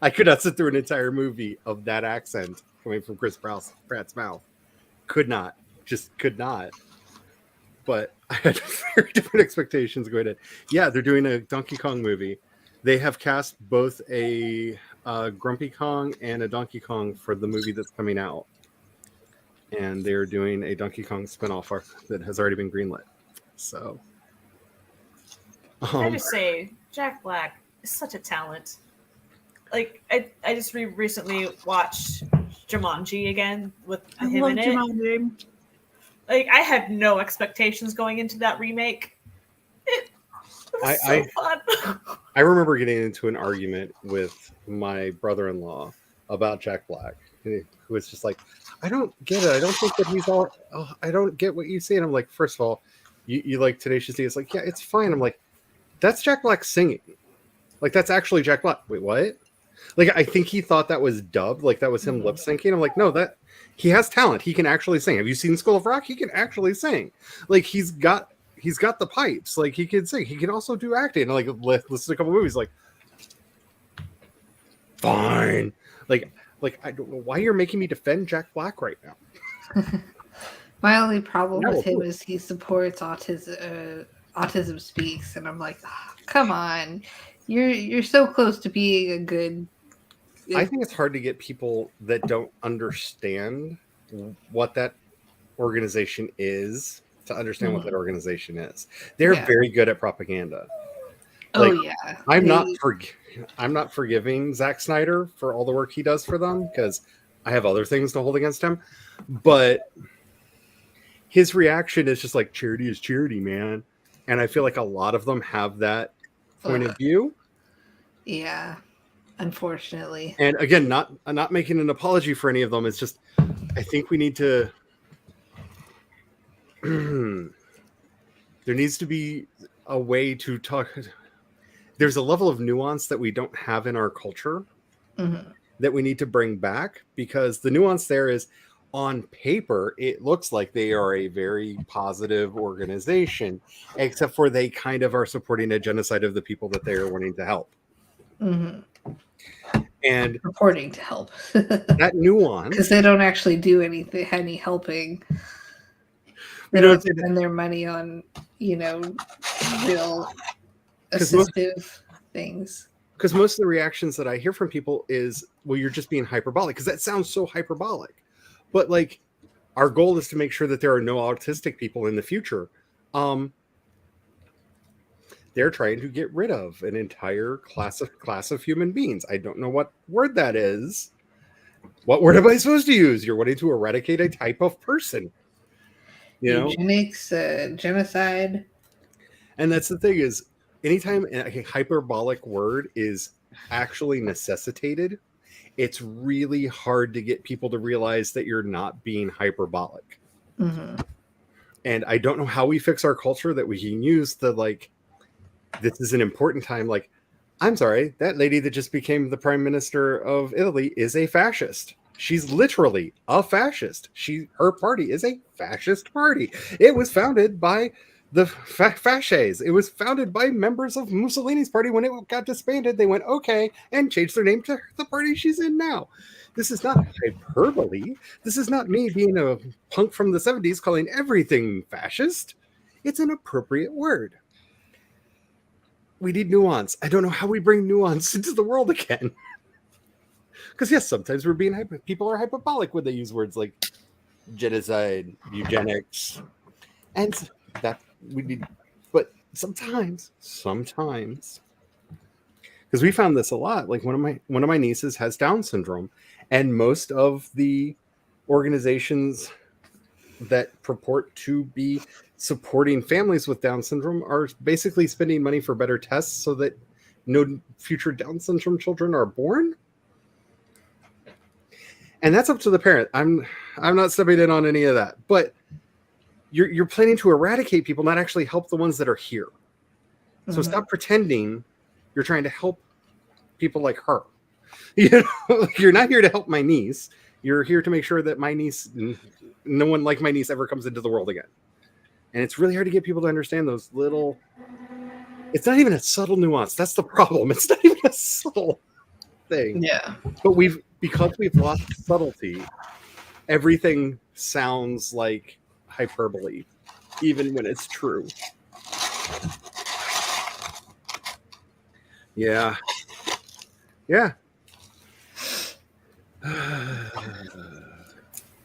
I could not sit through an entire movie of that accent coming from Chris Pratt's mouth. Could not. Just could not. But I had very different expectations going in. Yeah, they're doing a Donkey Kong movie. They have cast both a Grumpy Kong and a Donkey Kong for the movie that's coming out. And they're doing a Donkey Kong spinoff that has already been greenlit. So... I just say, Jack Black is such a talent. Like, I just recently watched Jumanji again with him in it. Jumanji. Like, I had no expectations going into that remake. It was so fun. I remember getting into an argument with my brother-in-law about Jack Black, who was just like, I don't get it. I don't think that he's all... Oh, I don't get what you say. And I'm like, first of all, you like Tenacious D? It's like, yeah, it's fine. I'm like, that's Jack Black singing. Like, that's actually Jack Black. Wait, what? Like, I think he thought that was dubbed. Like, that was him lip syncing. I'm like, no, that... He has talent. He can actually sing. Have you seen School of Rock? He can actually sing. Like, he's got the pipes. Like, he can sing. He can also do acting. And, like, listen to a couple movies. Like, fine. Like I don't know why you're making me defend Jack Black right now. My only problem with him is he supports Autism Speaks, and I'm like, oh, come on, you're so close to being a good. I think it's hard to get people that don't understand what that organization is to understand what that organization is. They're very good at propaganda. Like, oh yeah, I'm not forgiving Zack Snyder for all the work he does for them because I have other things to hold against him. But his reaction is just like, charity is charity, man. And I feel like a lot of them have that point of view. Yeah. Unfortunately. And again, not making an apology for any of them. It's just, I think we need to, there needs to be a way to talk. There's a level of nuance that we don't have in our culture that we need to bring back, because the nuance there is, on paper, it looks like they are a very positive organization, except for they kind of are supporting a genocide of the people that they are wanting to help. And reporting to help. That nuance, because they don't actually do any helping. They don't spend their money on, real assistive things. Because most of the reactions that I hear from people is, well, you're just being hyperbolic, because that sounds so hyperbolic. But like, our goal is to make sure that there are no autistic people in the future. They're trying to get rid of an entire class of human beings. I don't know what word that is. What word am I supposed to use? You're wanting to eradicate a type of person. Eugenics, genocide. And that's the thing is, anytime a hyperbolic word is actually necessitated, it's really hard to get people to realize that you're not being hyperbolic. And I don't know how we fix our culture that we can use the, like, this is an important time. Like, I'm sorry, that lady that just became the prime minister of Italy is a fascist. She's literally a fascist. Her party is a fascist party. It was founded by the Fasces. It was founded by members of Mussolini's party. When it got disbanded, they went, okay, and changed their name to the party she's in now. This is not hyperbole. This is not me being a punk from the 70s calling everything fascist. It's an appropriate word. We need nuance. I don't know how we bring nuance into the world again. Because yes, sometimes people are hyperbolic when they use words like genocide, eugenics, and that we need. But sometimes, because we found this a lot. Like one of my nieces has Down syndrome, and most of the organizations that purport to be supporting families with Down syndrome are basically spending money for better tests so that no future Down syndrome children are born. And that's up to the parent. I'm not stepping in on any of that. But you're planning to eradicate people, not actually help the ones that are here. So stop pretending you're trying to help people like her. You know, you're not here to help my niece. You're here to make sure that my niece, no one like my niece ever comes into the world again. And it's really hard to get people to understand those little. It's not even a subtle nuance. That's the problem. It's not even a subtle thing. Yeah. But because we've lost subtlety, everything sounds like hyperbole, even when it's true. Yeah. Yeah. I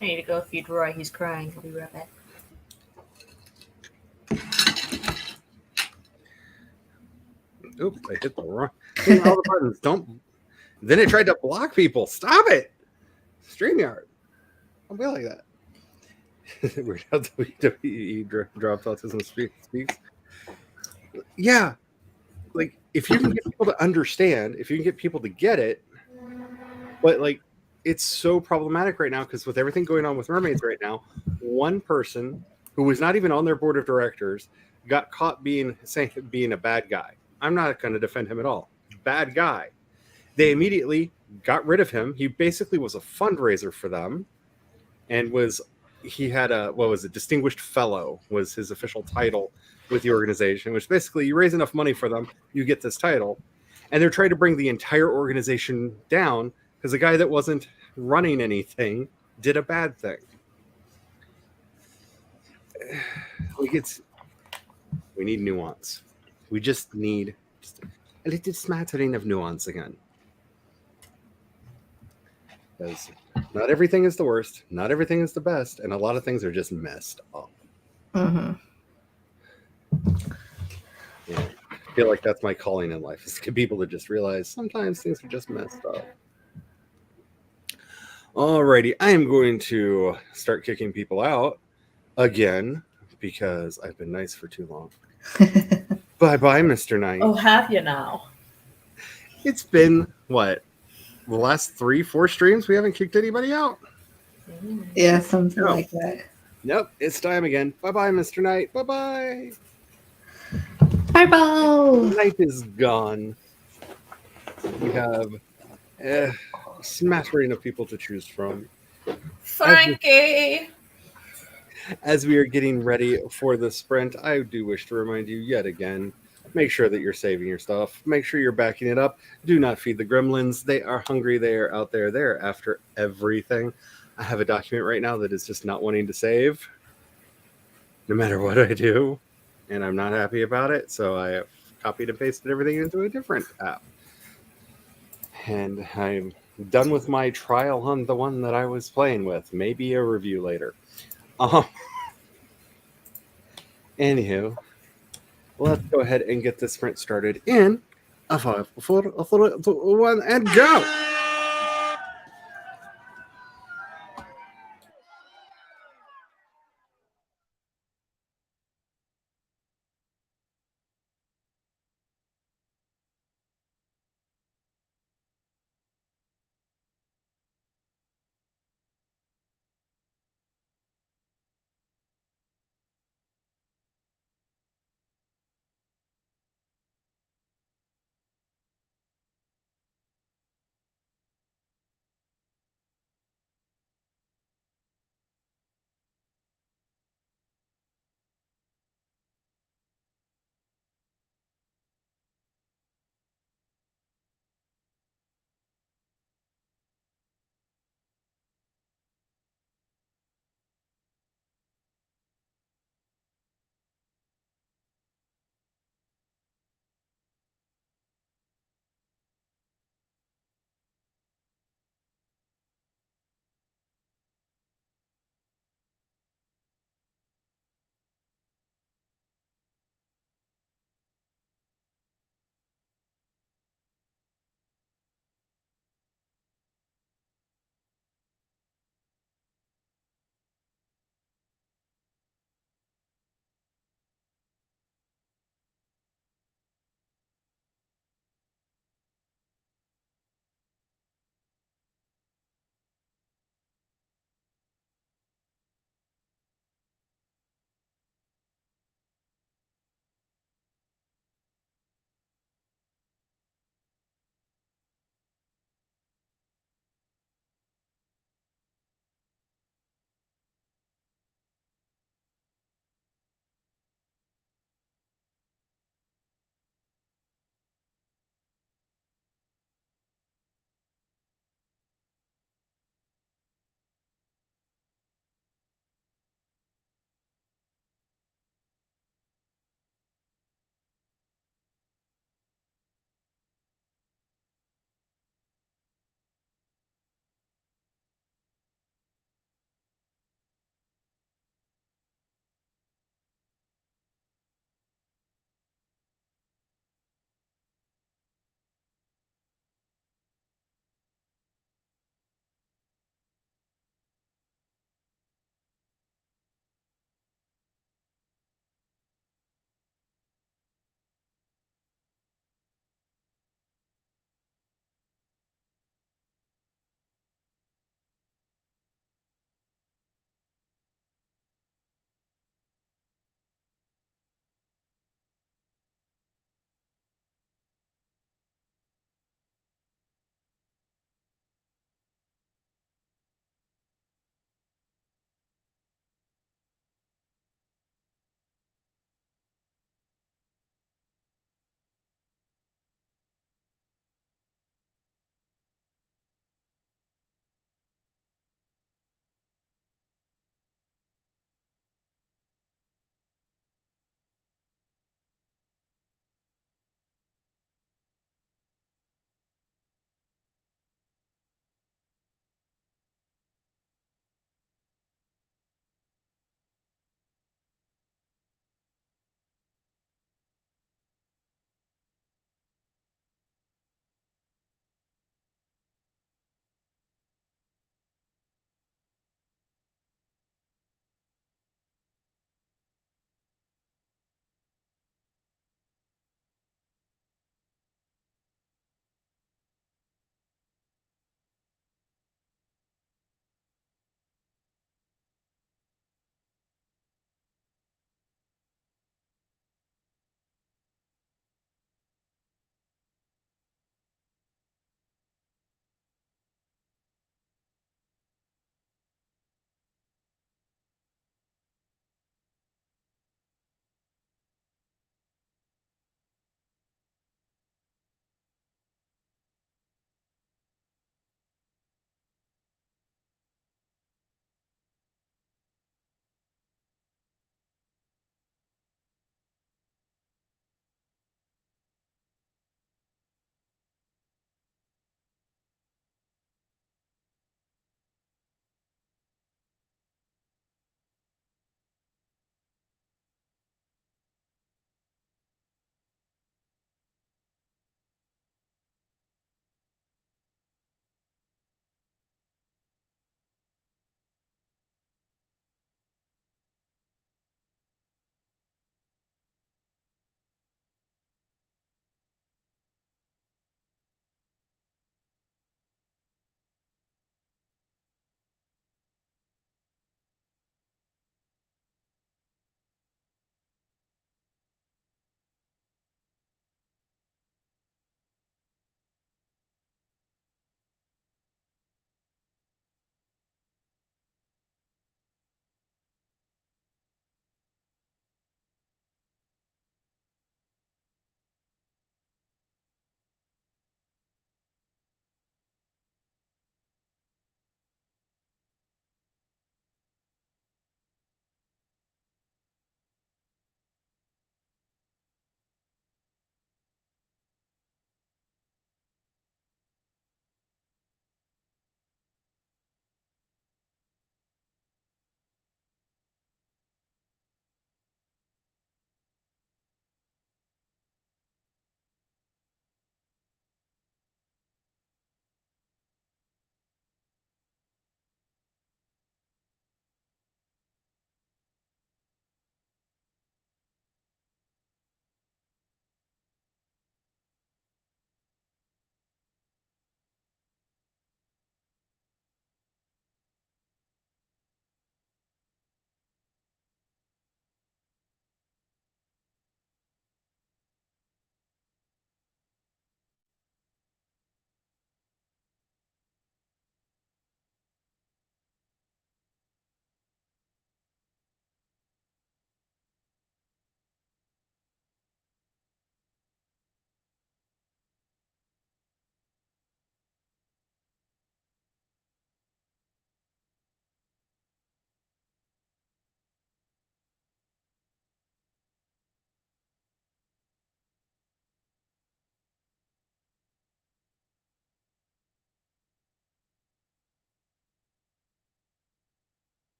need to go feed Roy. He's crying. I'll be right back. Oops, I hit the wrong. Hitting all the buttons. Don't. Then it tried to block people. Stop it. StreamYard. Don't be like that. Weird how WWE dropped Autism Speaks. Yeah. Like, if you can get people to understand, if you can get people to get it, but like, it's so problematic right now because with everything going on with mermaids right now, one person who was not even on their board of directors got caught being a bad guy. I'm not going to defend him at all. Bad guy. They immediately got rid of him. He basically was a fundraiser for them, and he had distinguished fellow was his official title with the organization, which basically you raise enough money for them, you get this title. And they're trying to bring the entire organization down because the guy that wasn't running anything did a bad thing. We need nuance. We just need a little smattering of nuance again. Because not everything is the worst, not everything is the best, and a lot of things are just messed up. Mm-hmm. Yeah. I feel like that's my calling in life, is to get people to just realize sometimes things are just messed up. Alrighty, I am going to start kicking people out again because I've been nice for too long. Bye-bye, Mr. Knight. Oh, have you now? It's been, what, the last 3-4 streams we haven't kicked anybody out? Yeah, something like that. Nope, it's time again. Bye-bye, Mr. Knight. Bye-bye. Bye-bye. Knight is gone. We have a smattering of people to choose from. Frankie! As we are getting ready for the sprint, I do wish to remind you yet again, make sure that you're saving your stuff. Make sure you're backing it up. Do not feed the gremlins. They are hungry. They are out there. They're after everything. I have a document right now that is just not wanting to save, no matter what I do, and I'm not happy about it, so I have copied and pasted everything into a different app. And I'm done with my trial on the one that I was playing with. Maybe a review later. Anywho, let's go ahead and get this sprint started in a 5, 4, 3, 2, 1, and go!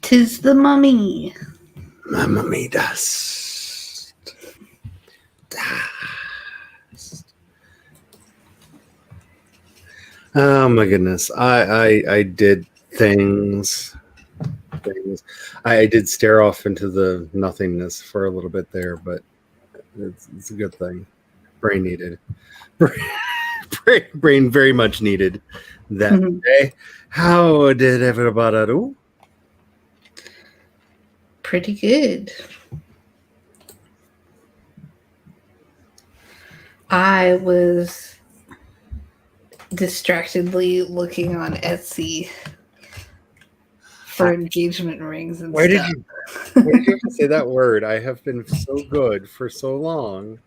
'Tis the mummy. Mamma mia dust. Oh my goodness. I did things. I did stare off into the nothingness for a little bit there, but it's a good thing. Brain needed. Brain very much needed that day. How did everybody do? Pretty good. I was distractedly looking on Etsy for engagement rings and Why stuff. did you have to say that word? I have been so good for so long.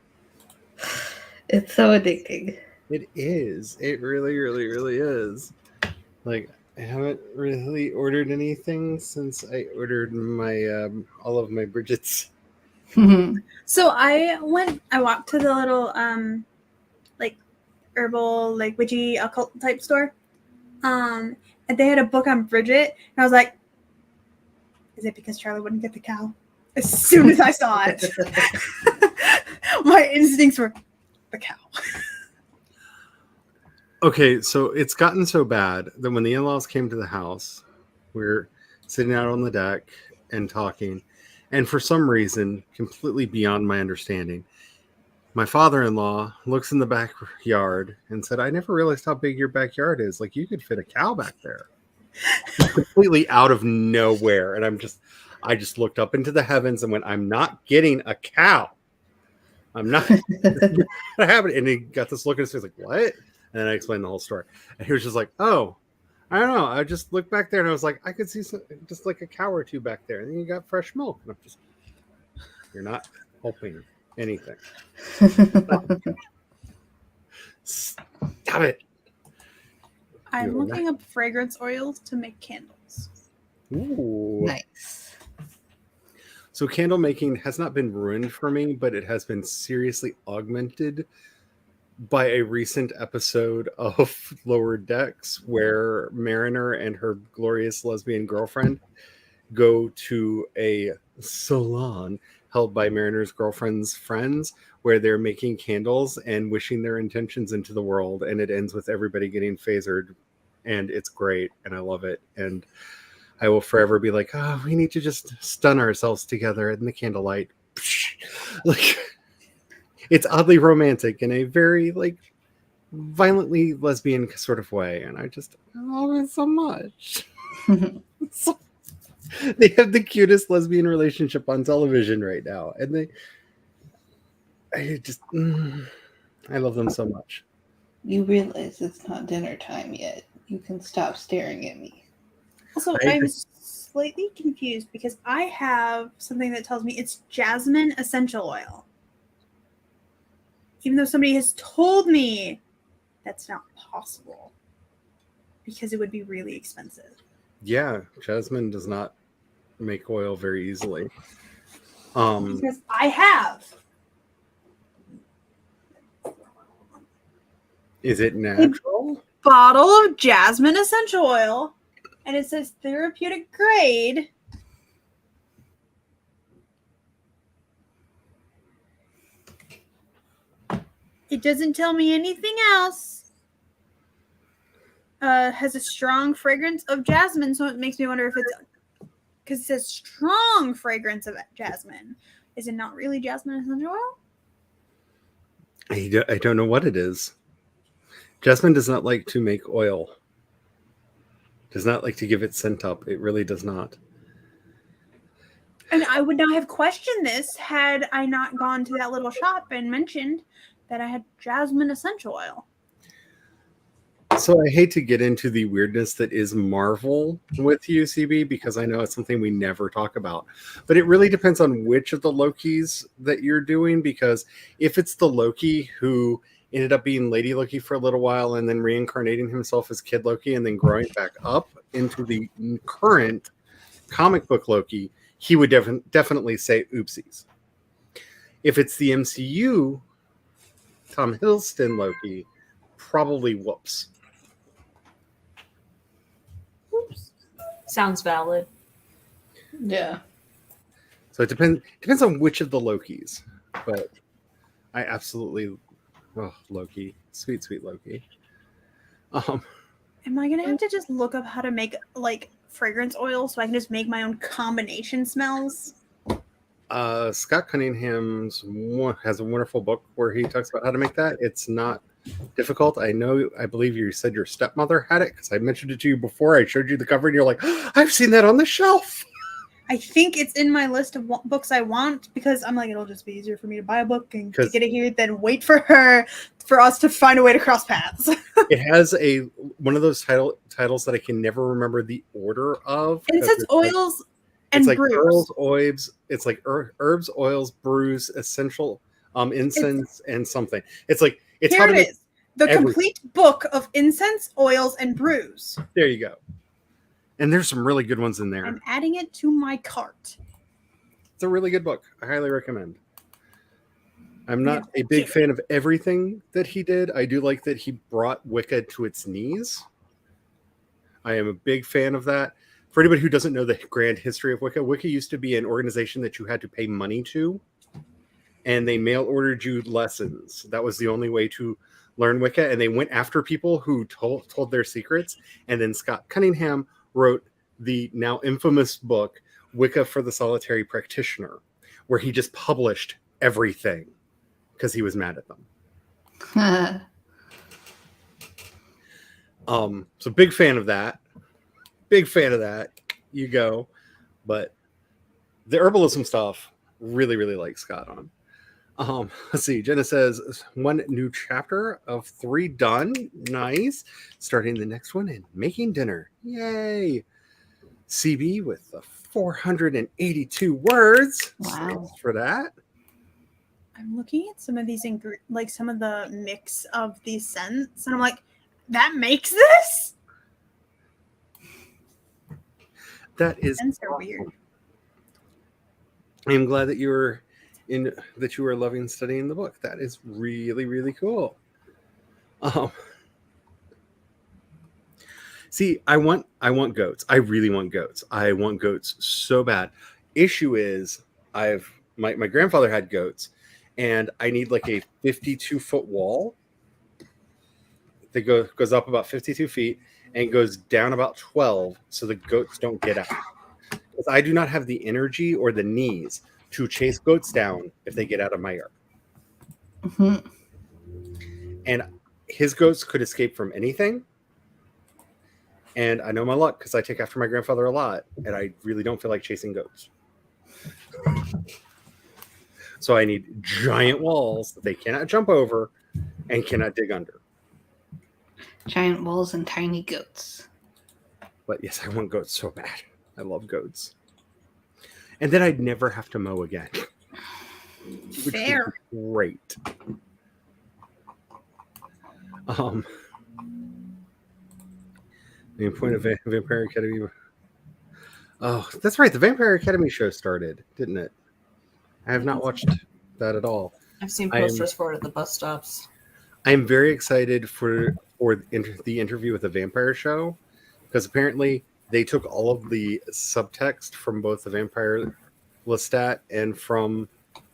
It's so addicting. It is. It really, really, really is. Like, I haven't really ordered anything since I ordered my all of my Bridget's. So I walked to the little like herbal, like witchy occult type store. And they had a book on Bridget, and I was like, is it because Charlie wouldn't get the cow? As soon as I saw it, my instincts were the cow. Okay, so it's gotten so bad that when the in-laws came to the house, we were sitting out on the deck and talking, and for some reason, completely beyond my understanding, my father-in-law looks in the backyard and said, I never realized how big your backyard is. Like, you could fit a cow back there. Completely out of nowhere. And I just looked up into the heavens and went, I'm not getting a cow. I'm not happening. And he got this look at his face like, what? And then I explained the whole story. And he was just like, oh, I don't know. I just looked back there and I was like, I could see just like a cow or two back there. And then you got fresh milk. And I'm just, you're not helping anything. Stop it. I'm looking up fragrance oils to make candles. Ooh. Nice. So candle making has not been ruined for me, but it has been seriously augmented by a recent episode of Lower Decks where Mariner and her glorious lesbian girlfriend go to a salon held by Mariner's girlfriend's friends where they're making candles and wishing their intentions into the world, and it ends with everybody getting phasered, and it's great and I love it. And I will forever be like, oh, we need to just stun ourselves together in the candlelight. Like, it's oddly romantic in a very like violently lesbian sort of way, and I just love it so much. They have the cutest lesbian relationship on television right now, and I love them so much. You realize it's not dinner time yet. You can stop staring at me. Also, I'm slightly confused because I have something that tells me it's jasmine essential oil. Even though somebody has told me that's not possible because it would be really expensive. Yeah, jasmine does not make oil very easily. Because I have. Is it natural? Bottle of jasmine essential oil, and it says therapeutic grade. It doesn't tell me anything else. Has a strong fragrance of jasmine, so it makes me wonder if it's because it says strong fragrance of jasmine. Is it not really jasmine essential oil? I don't know what it is. Jasmine does not like to make oil. Does not like to give it scent up. It really does not. And I would not have questioned this had I not gone to that little shop and mentioned that I had jasmine essential oil. So I hate to get into the weirdness that is Marvel with UCB because I know it's something we never talk about. But it really depends on which of the Lokis that you're doing, because if it's the Loki who ended up being Lady Loki for a little while and then reincarnating himself as Kid Loki and then growing back up into the current comic book Loki, he would definitely say oopsies. If it's the MCU Tom Hiddleston Loki, probably whoops. Sounds valid. Yeah. So it depends on which of the Lokis, but I absolutely Loki, sweet Loki. Am I gonna have to just look up how to make like fragrance oil so I can just make my own combination smells? Scott Cunningham's has a wonderful book where he talks about how to make that. It's not difficult. I believe you said your stepmother had it because I mentioned it to you before. I showed you the cover and you're like, oh, I've seen that on the shelf. I think it's in my list of books I want because I'm like, it'll just be easier for me to buy a book and to get it here than wait for us to find a way to cross paths. It has one of those titles that I can never remember the order of. And it says oils and it's like brews. herbs, oils. It's like herbs, oils, brews, essential incense, and something. It's like it's here how to it make is. The complete book of incense, oils, and brews. There you go. And there's some really good ones in there. I'm adding it to my cart. It's a really good book. I highly recommend. I'm not a big fan of everything that he did. I do like that he brought Wicca to its knees. I am a big fan of that. For anybody who doesn't know the grand history of Wicca, Wicca used to be an organization that you had to pay money to, and they mail ordered you lessons. That was the only way to learn Wicca, and they went after people who told their secrets. And then Scott Cunningham wrote the now infamous book Wicca for the Solitary Practitioner, where he just published everything because he was mad at them. So big fan of that. You go. But the herbalism stuff, really, really like Scott on. Let's see. Jenna says 1 new chapter of 3 done. Nice. Starting the next one and making dinner. Yay. CB with the 482 words. Wow. Thanks for that. I'm looking at some of these like some of the mix of these scents, and I'm like, that makes this? That is scents are weird. I am glad that you were loving studying the book. That is really, really cool. See, I want goats. I really want goats. I want goats so bad. Issue is my grandfather had goats, and I need like a 52-foot wall that goes up about 52 feet and goes down about 12 so the goats don't get out. Because I do not have the energy or the knees to chase goats down if they get out of my yard. Mm-hmm. And his goats could escape from anything. And I know my luck because I take after my grandfather a lot, and I really don't feel like chasing goats. So I need giant walls that they cannot jump over and cannot dig under. Giant walls and tiny goats. But yes, I want goats so bad. I love goats. And then I'd never have to mow again. Fair. Great. The point of Vampire Academy. Oh, that's right. The Vampire Academy show started, didn't it? I have not watched that at all. I've seen posters for it at the bus stops. I am very excited for the interview with the Vampire show, because apparently they took all of the subtext from both the Vampire Lestat and from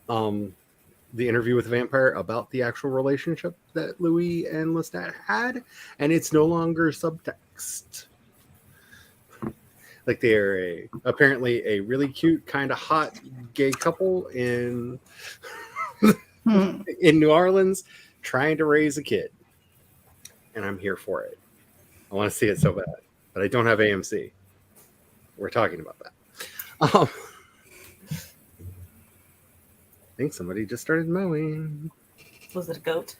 the interview with the Vampire about the actual relationship that Louis and Lestat had, and it's no longer subtext. Like they're apparently a really cute, kind of hot gay couple in New Orleans trying to raise a kid. And I'm here for it. I want to see it so bad. But I don't have AMC. We're talking about that. I think somebody just started mowing. Was it a goat?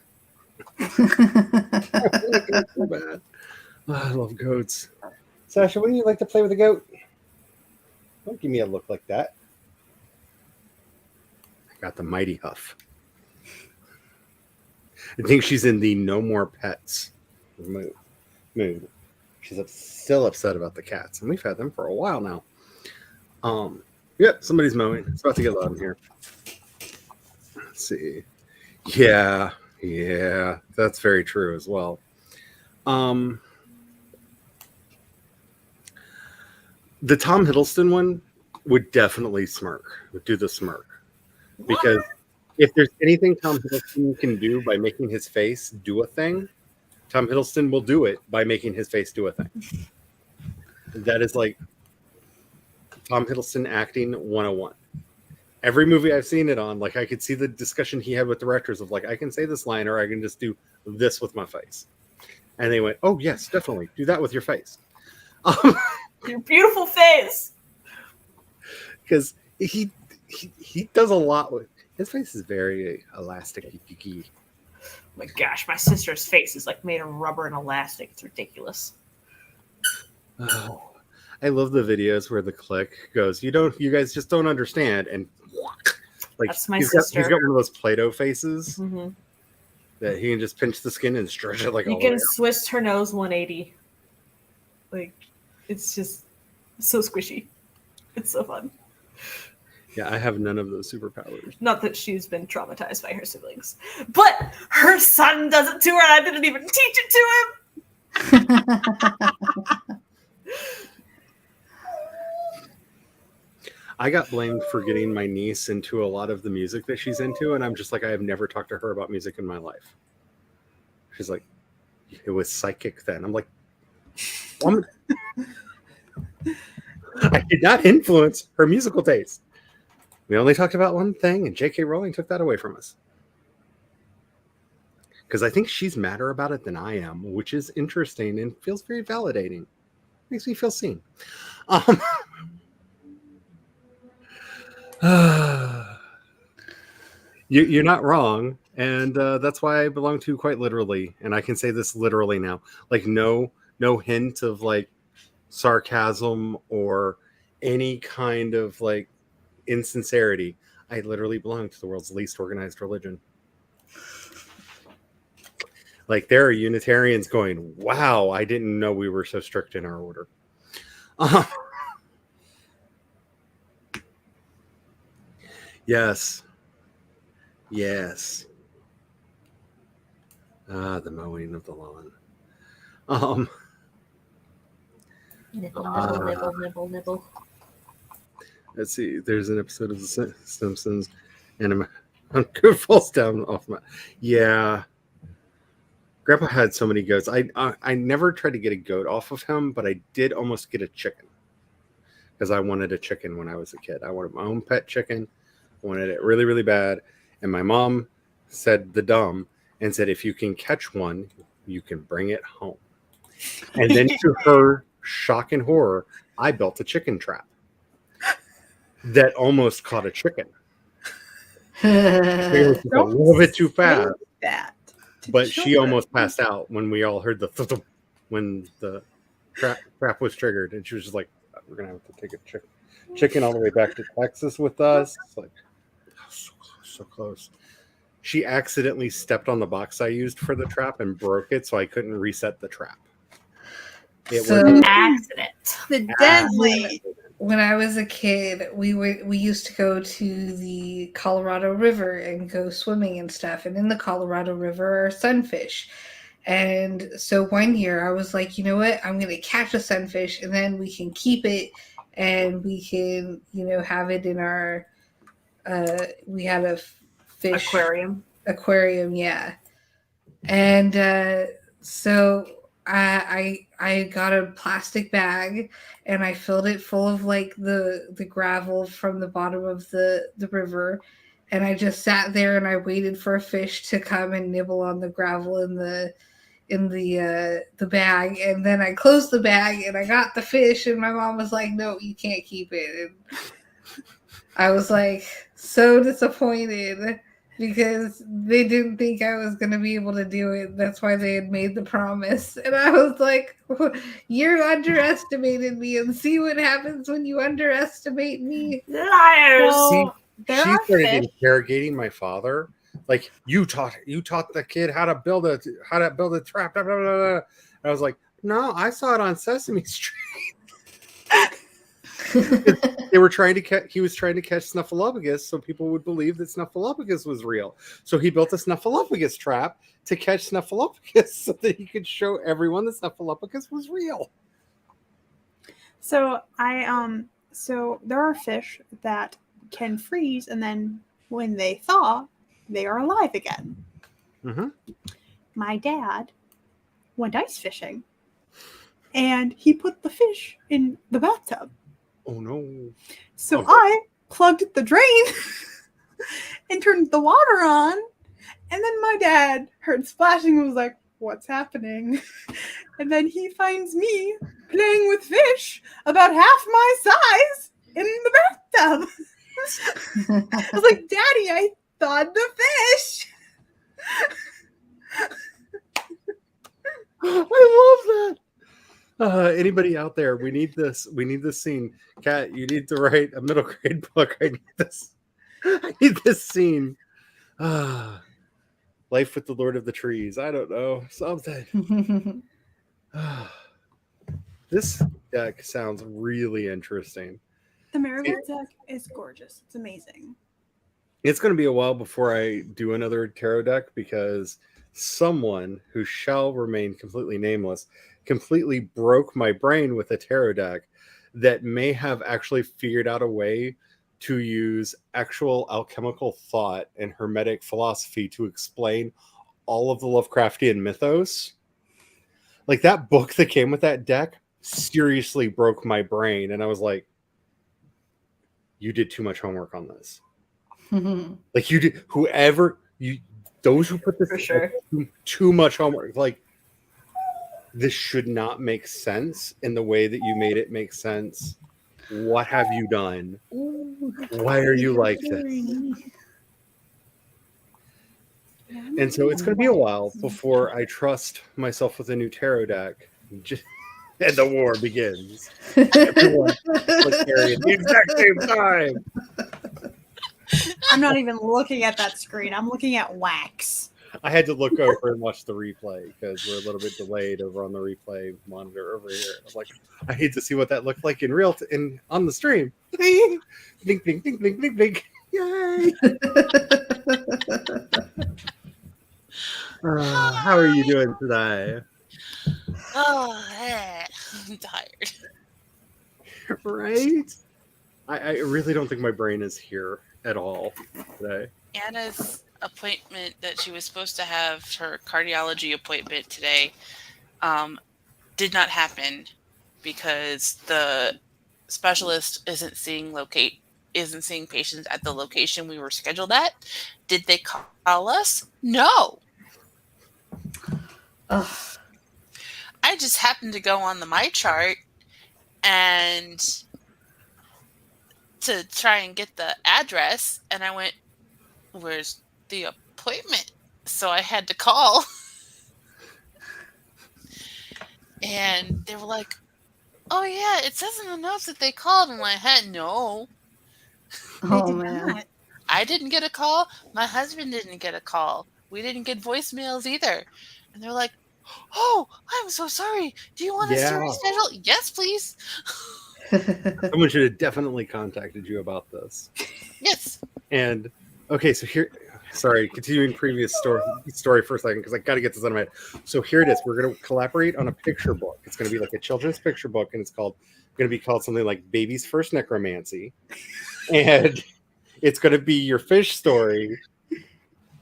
So bad. Oh, I love goats. Sasha, wouldn't you like to play with a goat? Don't give me a look like that. I got the mighty huff. I think she's in the no more pets mood. She's still upset about the cats, and we've had them for a while now. Yep, somebody's mowing. It's about to get loud in here. Let's see. Yeah, that's very true as well. The Tom Hiddleston one would definitely smirk. Would do the smirk. Because if there's anything Tom Hiddleston can do by making his face do a thing, Tom Hiddleston will do it by making his face do a thing. That is like Tom Hiddleston acting 101. Every movie I've seen it on, like I could see the discussion he had with directors of like, I can say this line or I can just do this with my face. And they went, oh yes, definitely do that with your face. Your beautiful face. Because he does a lot with his face is very elastic. Oh my gosh, my sister's face is like made of rubber and elastic. It's ridiculous. Oh, I love the videos where the click goes, you guys just don't understand, and like that's my sister. He's got one of those Play-Doh faces Mm-hmm. that he can just pinch the skin and stretch it like you can twist her nose 180. Like it's just so squishy. It's so fun. Yeah, I have none of those superpowers. Not that she's been traumatized by her siblings, but her son does it to her, and I didn't even teach it to him. I got blamed for getting my niece into a lot of the music that she's into, and I'm just like, I have never talked to her about music in my life. She's like, it was psychic then. I'm like, I did not influence her musical taste. We only talked about one thing, and J.K. Rowling took that away from us. Because I think she's madder about it than I am, which is interesting and feels very validating. Makes me feel seen. You're not wrong, and that's why I belong to quite literally, and I can say this literally now. Like no hint of like sarcasm or any kind of like insincerity. I literally belong to the world's least organized religion. Like there are Unitarians going, wow, I didn't know we were so strict in our order. Yes. The mowing of the lawn. Nibble. Let's see. There's an episode of The Simpsons, and I'm good falls down off my. Yeah. Grandpa had so many goats. I never tried to get a goat off of him, but I did almost get a chicken because I wanted a chicken when I was a kid. I wanted my own pet chicken. I wanted it really, really bad. And my mom said the dumb and said, if you can catch one, you can bring it home. And then to her shock and horror, I built a chicken trap that almost caught a chicken. It was a little bit too fast. But she almost passed out when we all heard when the trap was triggered. And she was just like, we're going to have to take a chicken all the way back to Texas with us. It's like, so close. She accidentally stepped on the box I used for the trap and broke it, so I couldn't reset the trap. It was an accident. The deadly. When I was a kid, we used to go to the Colorado River and go swimming and stuff. And in the Colorado River are sunfish. And so one year I was like, you know what? I'm going to catch a sunfish and then we can keep it and we can, have it in our, we had a fish aquarium. Yeah. And so I got a plastic bag and I filled it full of like the gravel from the bottom of the river. And I just sat there and I waited for a fish to come and nibble on the gravel in the bag. And then I closed the bag and I got the fish and my mom was like, no, you can't keep it. And I was like so disappointed because they didn't think I was going to be able to do it. That's why they had made the promise. And I was like, you underestimated me and see what happens when you underestimate me. Liars. See, she started interrogating my father. Like, you taught the kid how to build a trap. Blah, blah, blah, blah. And I was like, no, I saw it on Sesame Street. He was trying to catch Snuffleupagus so people would believe that Snuffleupagus was real. So he built a Snuffleupagus trap to catch Snuffleupagus so that he could show everyone that Snuffleupagus was real. So I So there are fish that can freeze, and then when they thaw, they are alive again. Mm-hmm. My dad went ice fishing, and he put the fish in the bathtub. Oh no! So Okay. I plugged the drain and turned the water on, and then my dad heard splashing and was like, "What's happening?" And then he finds me playing with fish about half my size in the bathtub. I was like, "Daddy, I thawed the fish." I love that. Anybody out there? We need this. We need this scene. Kat, you need to write a middle grade book. I need this. I need this scene. Life with the Lord of the Trees. I don't know, something. This deck sounds really interesting. The Marigold deck is gorgeous. It's amazing. It's going to be a while before I do another tarot deck because someone who shall remain completely nameless completely broke my brain with a tarot deck that may have actually figured out a way to use actual alchemical thought and hermetic philosophy to explain all of the Lovecraftian mythos. Like that book that came with that deck seriously broke my brain, and I was like, you did too much homework on this. Like you did, those who put this For sure. too much homework. Like this should not make sense in the way that you made it make sense. What have you done? Why are you like this? And so it's going to be a while before I trust myself with a new tarot deck. And the war begins. Everyone like Harry at the exact same time. I'm not even looking at that screen. I'm looking at wax. I had to look over and watch the replay because we're a little bit delayed over on the replay monitor over here. I was like, I need to see what that looked like in on the stream. Blink, blink, blink, blink, blink, blink. Yay! How are you doing today? Oh, I'm tired. Right? I really don't think my brain is here at all today. Anna's appointment that she was supposed to have, her cardiology appointment today, did not happen because the specialist isn't seeing patients at the location we were scheduled at. Did they call us? No. Ugh. I just happened to go on the My Chart and to try and get the address, and I went, where's the appointment? So I had to call. And they were like, oh yeah, it says in the notes that they called. And I had no. Oh man. I didn't get a call. My husband didn't get a call. We didn't get voicemails either. And they're like, oh, I'm so sorry. Do you want us to reschedule? Yes, please. Someone should have definitely contacted you about this. Yes. And okay, so here, sorry, continuing previous story for a second because I got to get this out of my head. So here it is. We're going to collaborate on a picture book. It's going to be like a children's picture book, and it's going to be called something like Baby's First Necromancy, and it's going to be your fish story.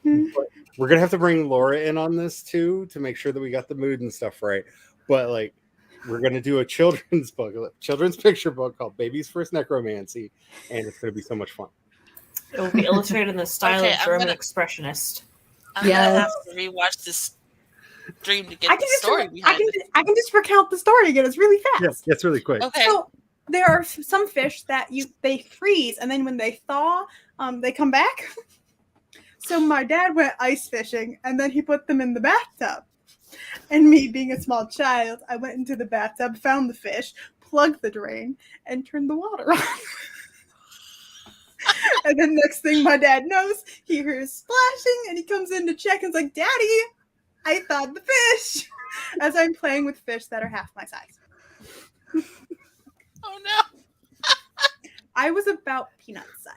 But we're going to have to bring Laura in on this too to make sure that we got the mood and stuff right. But like, we're going to do a children's picture book called Baby's First Necromancy, and it's going to be so much fun. It will be illustrated in the style Okay, of German expressionist. I'm going to have to rewatch this stream to get the story behind it. I can just recount the story again. It's really fast. Yes, it's really quick. Okay. So there are some fish that they freeze, and then when they thaw, they come back. So my dad went ice fishing, and then he put them in the bathtub. And me, being a small child, I went into the bathtub, found the fish, plugged the drain, and turned the water on. And then next thing my dad knows, he hears splashing, and he comes in to check and is like, Daddy, I thawed the fish. As I'm playing with fish that are half my size. Oh no. I was about peanut size.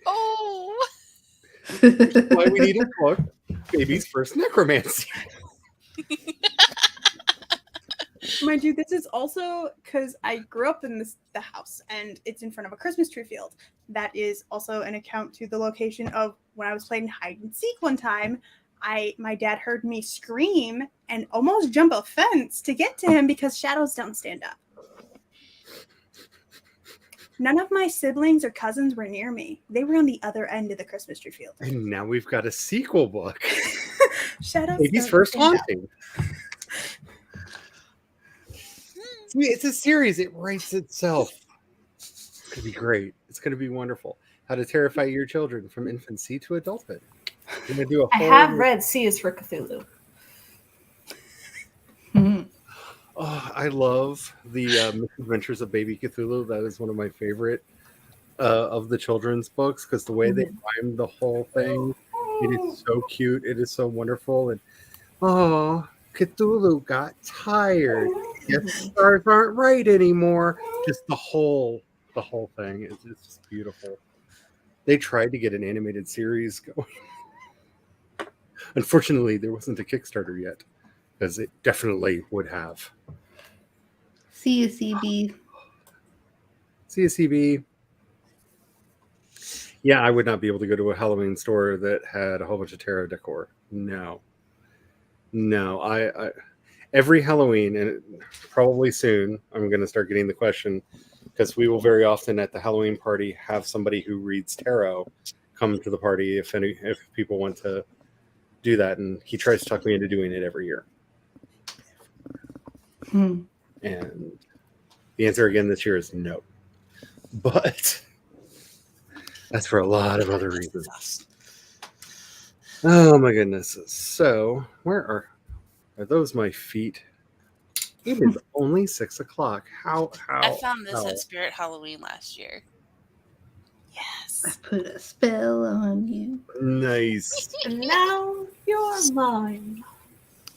Oh. Why we need a book, Baby's First Necromancy. Mind you, this is also because I grew up in the house, and it's in front of a Christmas tree field. That is also an account to the location of when I was playing hide and seek one time. My dad heard me scream and almost jump a fence to get to him because shadows don't stand up. None of my siblings or cousins were near me. They were on the other end of the Christmas tree field. And now we've got a sequel book. Shadows. Baby's don't First stand up. Haunting. It's a series. It writes itself. It's going to be great. It's going to be wonderful. How to terrify your children from infancy to adulthood. We're going to do a I whole have read C is for Cthulhu. Oh, I love the Adventures of Baby Cthulhu. That is one of my favorite of the children's books because the way they rhymed the whole thing, it is so cute. It is so wonderful. And oh, Cthulhu got tired. Yes, stars aren't right anymore. Just the whole thing is just beautiful. They tried to get an animated series going. Unfortunately, there wasn't a Kickstarter yet, because it definitely would have. CSCB. CSCB. Yeah, I would not be able to go to a Halloween store that had a whole bunch of tarot decor. No. I every Halloween, and probably soon, I'm going to start getting the question, because we will very often at the Halloween party have somebody who reads tarot come to the party if people want to do that, and he tries to talk me into doing it every year. And the answer again this year is no. But that's for a lot of other reasons. Oh my goodness. So where are those my feet? It is only 6 o'clock. How I found this at Spirit Halloween last year. Yes. I put a spell on you. Nice. And now you're mine.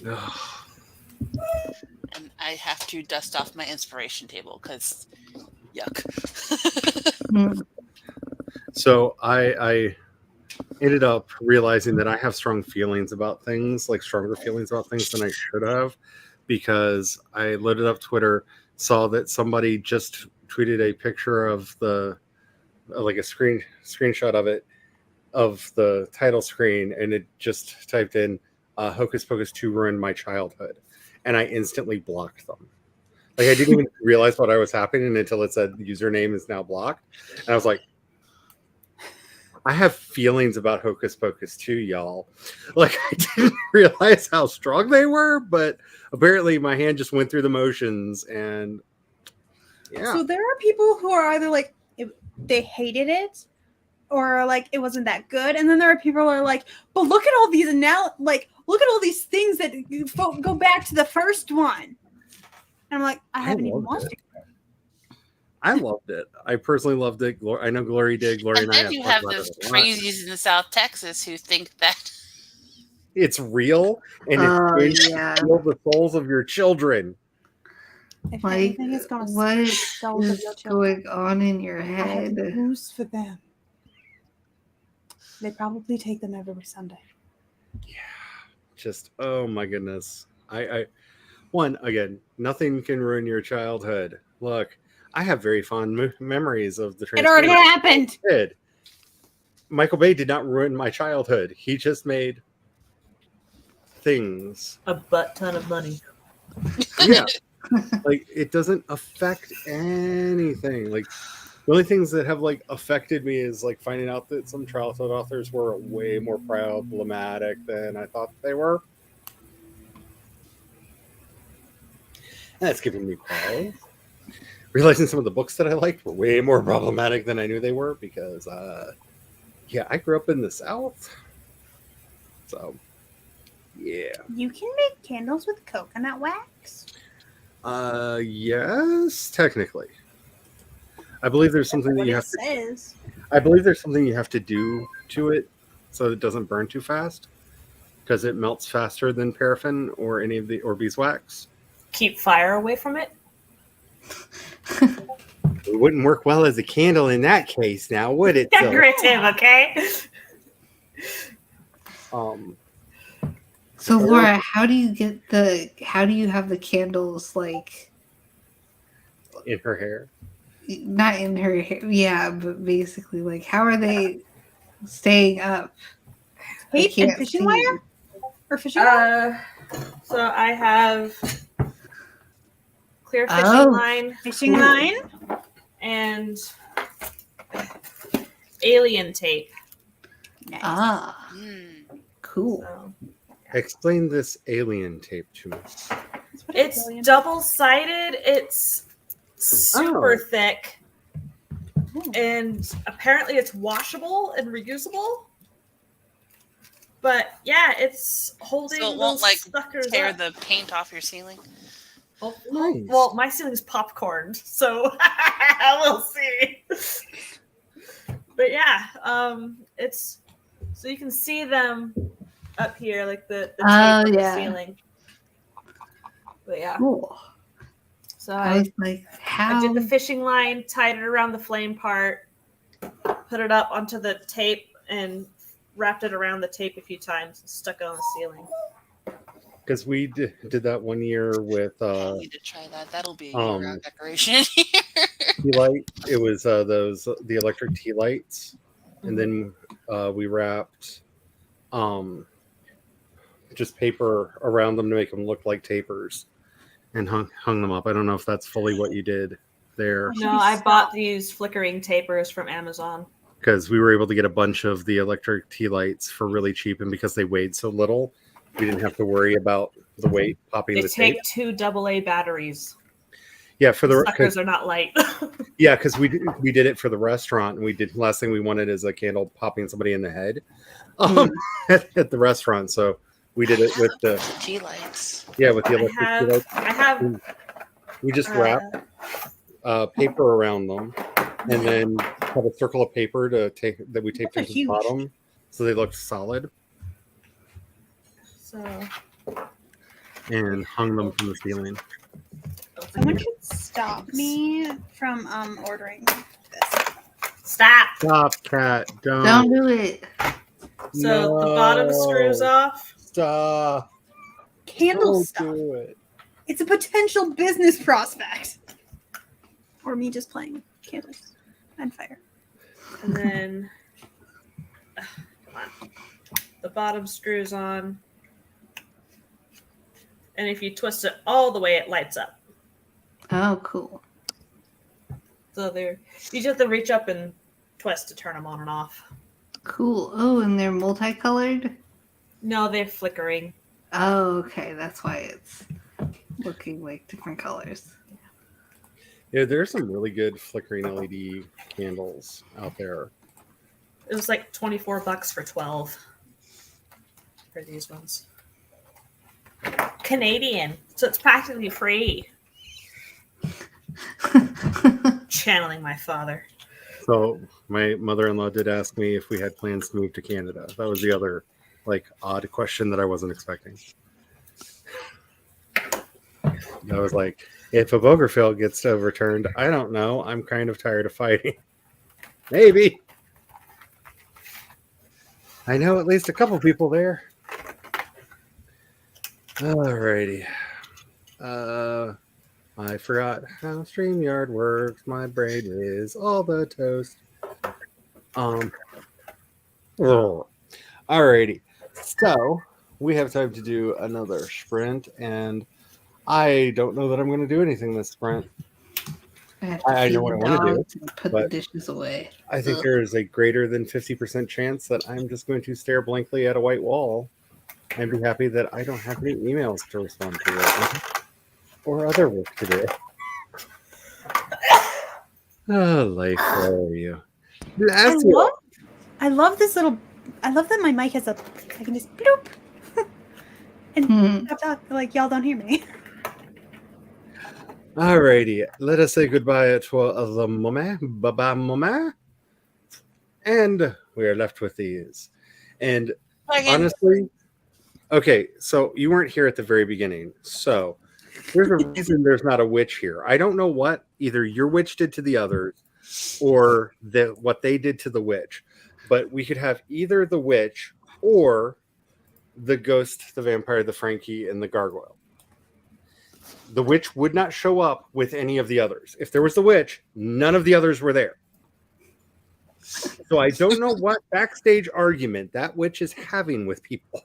Oh, And I have to dust off my inspiration table because yuck. so I ended up realizing that I have strong feelings about things, like stronger feelings about things than I should have, because I loaded up Twitter, saw that somebody just tweeted a picture of like a screenshot of it, of the title screen, and it just typed in Hocus Pocus 2 ruined my childhood, and I instantly blocked them. Like, I didn't even realize what was happening until it said the username is now blocked, and I was like, I have feelings about Hocus Pocus 2, y'all. Like, I didn't realize how strong they were, but apparently my hand just went through the motions, and yeah. So there are people who are either like they hated it, or like it wasn't that good, and then there are people who are like, but look at all these look at all these things that go back to the first one. And I'm like, I haven't even watched it. I loved it. I personally loved it. I know Glory did. Glory and I then you have the crazies in South Texas who think that it's real and it's going to steal the souls of your children. If Like, anything is going to what steal is the souls of your children, going on in your I have head? news for them. They probably take them every Sunday. Yeah, just oh my goodness. One, again, nothing can ruin your childhood. Look, I have very fond memories of the It already happened. Michael Bay did not ruin my childhood. He just made things. A butt ton of money. Yeah. Like, it doesn't affect anything. Like, the only things that have like affected me is like finding out that some childhood authors were way more problematic than I thought they were. That's giving me pause. Realizing some of the books that I liked were way more problematic than I knew they were, because yeah, I grew up in the South. So yeah. You can make candles with coconut wax. Yes, technically. I believe there's something that you have to. Says. I believe there's something you have to do to it so it doesn't burn too fast, because it melts faster than paraffin or any of or beeswax. Keep fire away from it. It wouldn't work well as a candle in that case, now would it? Decorative, okay? So Laura, how do you have the candles like in her hair. not in her hair? Yeah, but basically like how are they staying up? I Tape and can't fishing see. wire? Or fishing wire? So I have clear fishing Oh. line Fishing line? and alien tape. Nice. Ah, Hmm. cool. So Explain this alien tape to me. What is it's alien? double-sided. It's super Oh. thick, and apparently it's washable and reusable. But yeah, it's holding So it won't, those like, suckers Tear up. the paint off your ceiling. Nice. Well, my ceiling's popcorned, so we'll see. But yeah, it's so you can see them up here, like the tape Oh, on yeah. the ceiling. But yeah, Cool. so I I was like, how? did the fishing line, tied it around the flame part, put it up onto the tape, and wrapped it around the tape a few times and stuck it on the ceiling. Because we did that one year with I need to try that. That'll be a um, year-round decoration. tea light. It was the electric tea lights, and then we wrapped just paper around them to make them look like tapers, and hung them up. I don't know if that's fully what you did there, No, I bought these flickering tapers from Amazon. because we were able to get a bunch of the electric tea lights for really cheap, and because they weighed so little, we didn't have to worry about the weight popping They the take tape. 2 AA batteries. Yeah, for the Suckers are not light. yeah, because we did it for the restaurant, and we did last thing we wanted is a candle popping somebody in the head at the restaurant. So we did it with the tea lights. with the electric tea lights. I have We just wrapped paper around them, and then have a circle of paper we taped Those are into the huge. bottom, so they looked solid, so and hung them from the ceiling. Someone should stop me from ordering this. Stop. Stop, cat! Don't do it. So the bottom screws No. off. Stop! Candle Don't stuff. do it. It's a potential business prospect. Or me just playing candles and fire. And then come on. The bottom screws on. And if you twist it all the way, it lights up. Oh, cool. So you just have to reach up and twist to turn them on and off. Cool. Oh, and they're multicolored? No, they're flickering. Oh, okay. That's why it's looking like different colors. Yeah, there's some really good flickering LED candles out there. It was like $24 for 12 for these ones. Canadian, so it's practically free. Channeling my father. So my mother-in-law did ask me if we had plans to move to Canada. That was the other odd question that I wasn't expecting. I was like, if Obergefell gets overturned, I don't know. I'm kind of tired of fighting. Maybe. I know at least a couple people there. Alrighty. I forgot how StreamYard works. My brain is all the toast. Alrighty. So we have time to do another sprint, and I don't know that I'm going to do anything this sprint. I know what I want to do. Put the but dishes away. I think there is a greater than 50% chance that I'm just going to stare blankly at a white wall and be happy that I don't have any emails to respond to right now or other work to do. Oh, life, where are you? Bless you. I love this little. I love that my mic has a. I can just bloop. Hmm. Talk like y'all don't hear me. Alrighty, let us say goodbye to the moment. Bye-bye, moment. And we are left with these. And honestly, okay, so you weren't here at the very beginning. So there's a reason there's not a witch here. I don't know what either your witch did to the others or what they did to the witch. But we could have either the witch or the ghost, the vampire, the Frankie, and the gargoyle. The witch would not show up with any of the others. If there was the witch, none of the others were there. So I don't know what backstage argument that witch is having with people.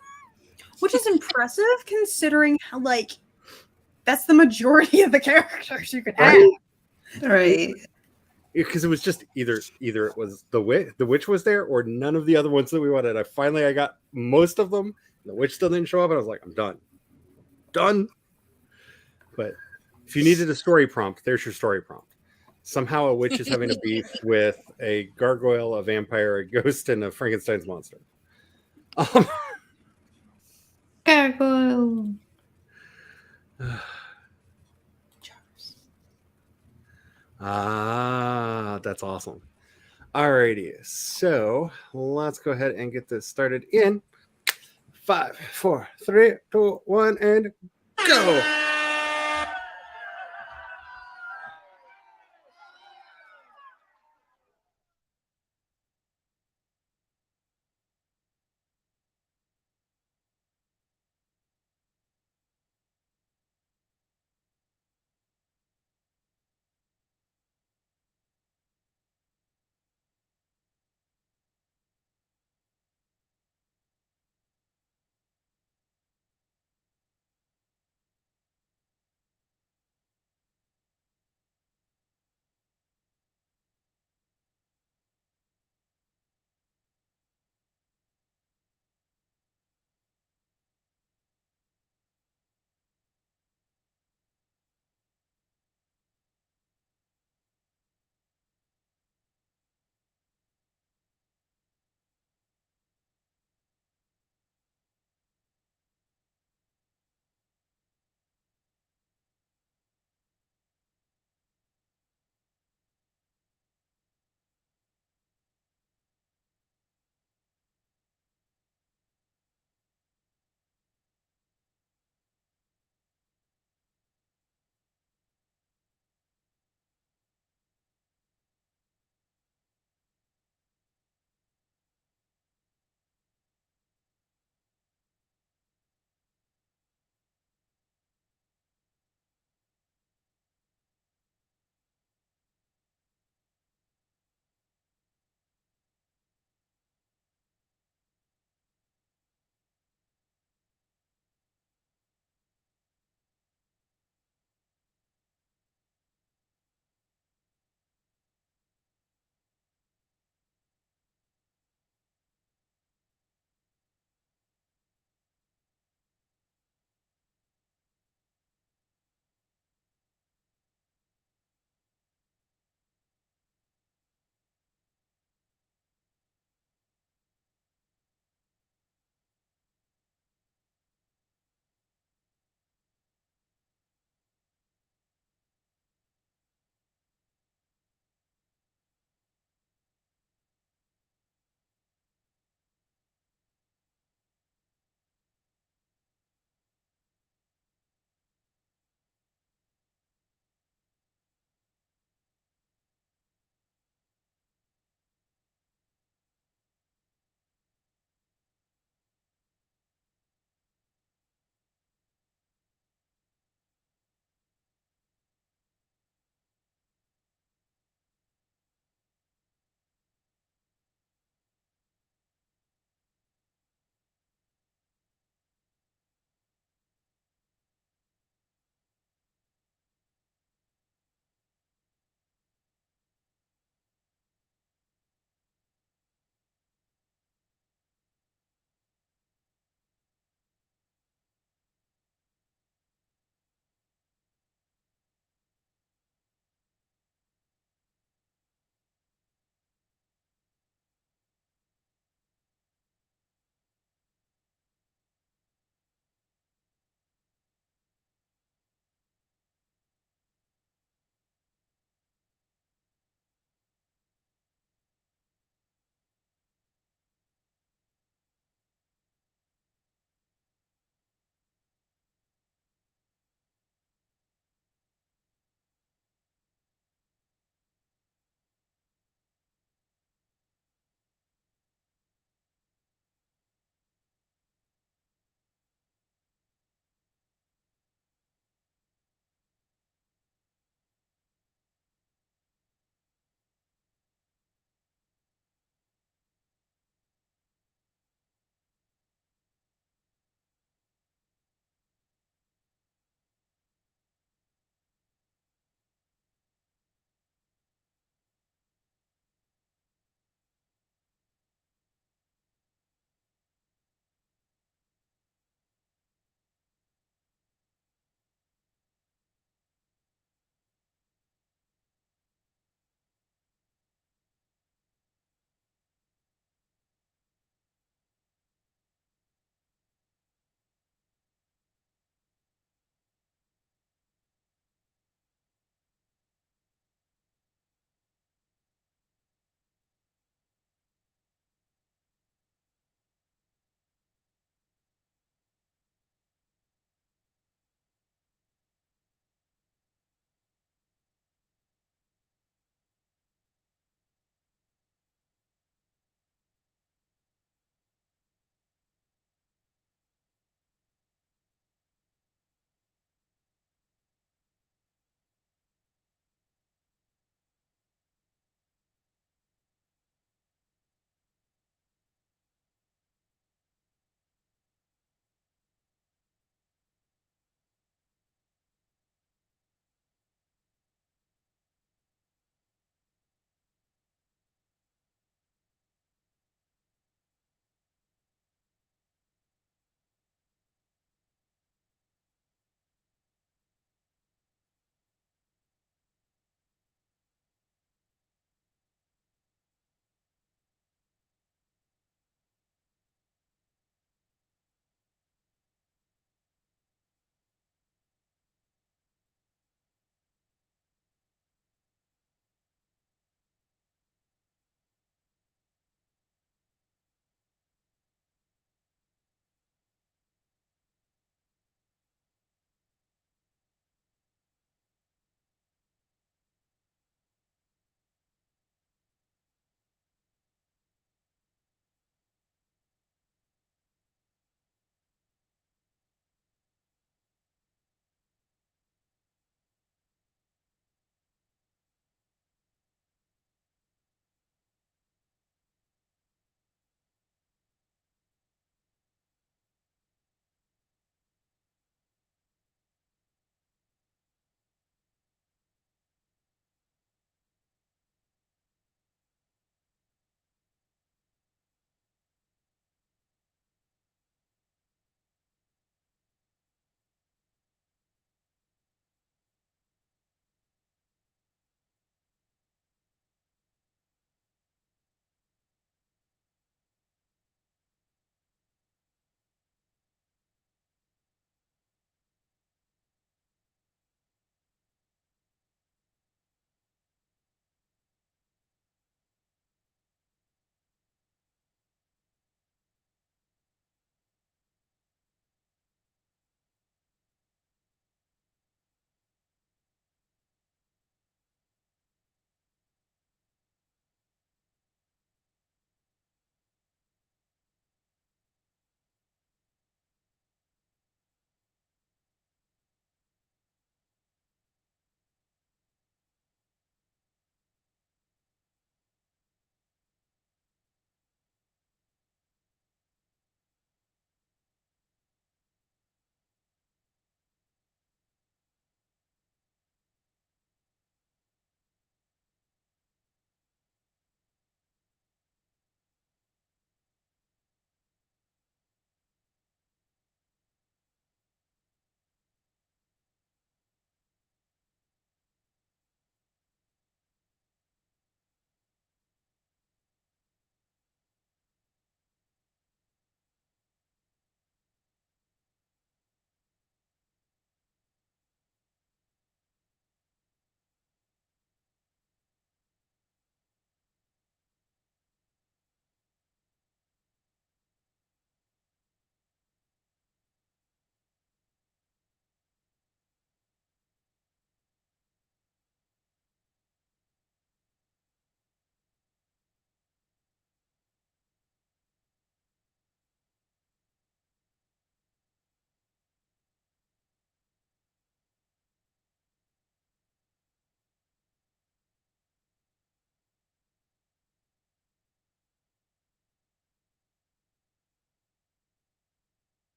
Which is impressive considering how, like, that's the majority of the characters you could have. Right. Because it was just either it was the witch was there, or none of the other ones that we wanted. I got most of them. The witch still didn't show up, and I was like, I'm done. But if you needed a story prompt, there's your story prompt. Somehow a witch is having a beef with a gargoyle, a vampire, a ghost, and a Frankenstein's monster. Gargoyle. That's awesome. Alrighty, so let's go ahead and get this started in 5, 4, 3, 2, 1, and go.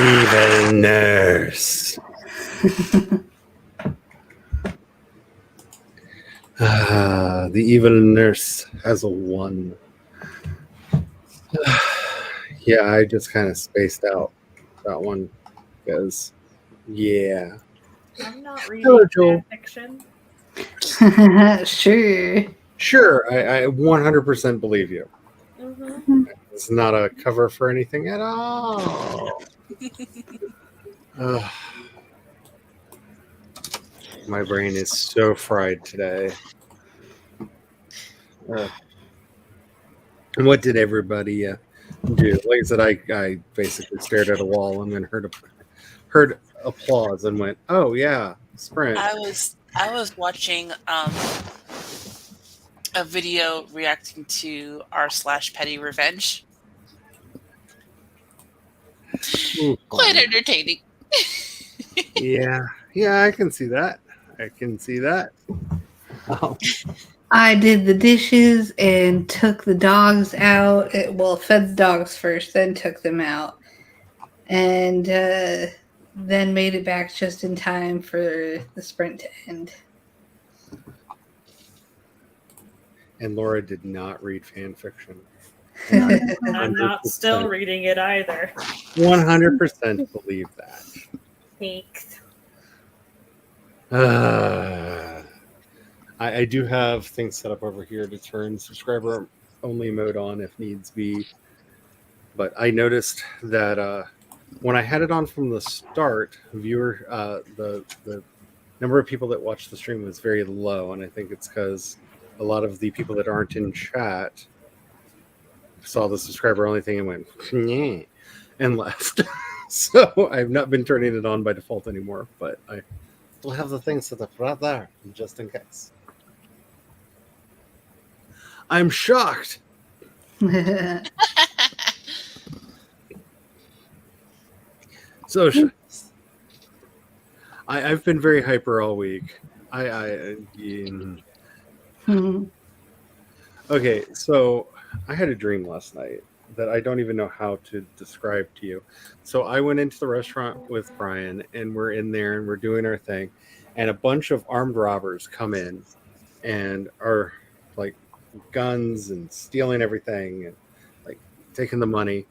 Evil nurse. The evil nurse has a 1. Yeah, I just kind of spaced out that one because, yeah. I'm not Hello, reading Joel. fan fiction. Sure. Sure, I 100% believe you. Mm-hmm. It's not a cover for anything at all. Ugh. My brain is so fried today. And what did everybody do? Like I said, I basically stared at a wall and then heard applause and went, "Oh yeah, Sprint." I was watching a video reacting to r/Petty Revenge. Ooh, Quite fun. entertaining. Yeah, I can see that. Oh. I did the dishes and took the dogs out. Well, fed the dogs first, then took them out. And then made it back just in time for the sprint to end. And Laura did not read fan fiction. I'm not still reading it either. 100% believe that. Thanks. I do have things set up over here to turn subscriber only mode on if needs be. But I noticed that when I had it on from the start, the number of people that watched the stream was very low, and I think it's because a lot of the people that aren't in chat saw the subscriber only thing and went "Nyeh," and left. So I've not been turning it on by default anymore, but I will have the thing set up right there just in case. I'm shocked. So I've been very hyper all week. Okay, so I had a dream last night that I don't even know how to describe to you. So I went into the restaurant with Brian, and we're in there and we're doing our thing, and a bunch of armed robbers come in and are like guns and stealing everything and like taking the money.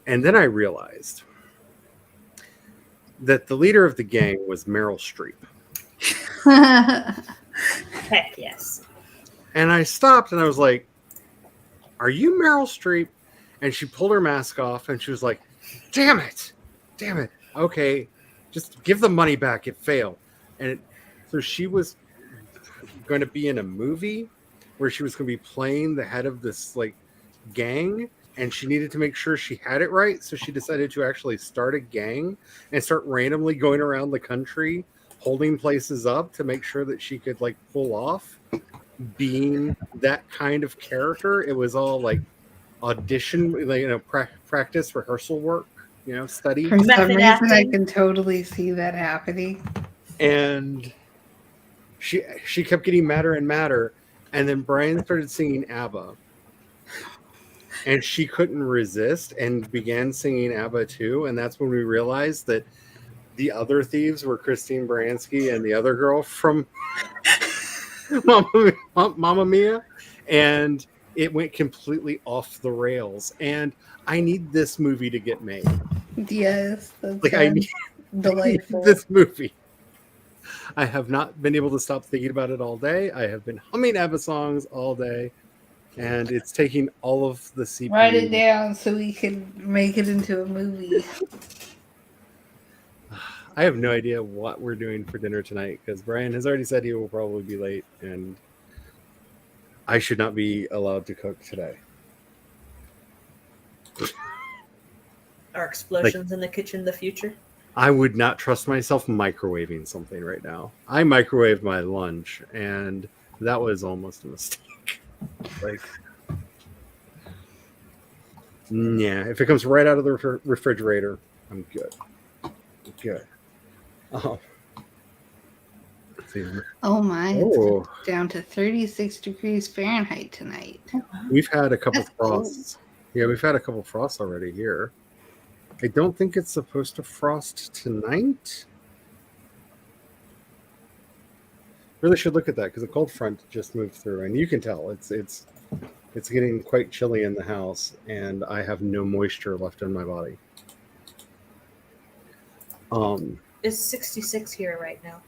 And then I realized that the leader of the gang was Meryl Streep. Heck yes. And I stopped and I was like, "Are you Meryl Streep?" And she pulled her mask off and she was like, damn it. Okay, just give the money back. It failed. And so she was going to be in a movie where she was going to be playing the head of this like gang, and she needed to make sure she had it right. So she decided to actually start a gang and start randomly going around the country holding places up to make sure that she could like pull off being that kind of character. It was all like audition, like, practice, rehearsal work, study. For some Method reason, acting. I can totally see that happening. And she kept getting madder and madder. And then Brian started singing ABBA. And she couldn't resist and began singing ABBA too. And that's when we realized that the other thieves were Christine Baranski and the other girl from Mamma Mia. And it went completely off the rails. And I need this movie to get made. Yes, that's Like I need delightful. this movie. I have not been able to stop thinking about it all day. I have been humming ABBA songs all day. And it's taking all of the CPU. Write it down so we can make it into a movie. I have no idea what we're doing for dinner tonight because Brian has already said he will probably be late, and I should not be allowed to cook today. Are explosions in the kitchen the future? I would not trust myself microwaving something right now. I microwaved my lunch, and that was almost a mistake. Like, yeah, if it comes right out of the refrigerator, I'm good. Oh. Oh my, Oh. it's down to 36 degrees Fahrenheit tonight. We've had a couple That's cool. frosts. Yeah, we've had a couple frosts already here. I don't think it's supposed to frost tonight. Really should look at that because a cold front just moved through, and you can tell it's getting quite chilly in the house, and I have no moisture left in my body. It's 66 here right now.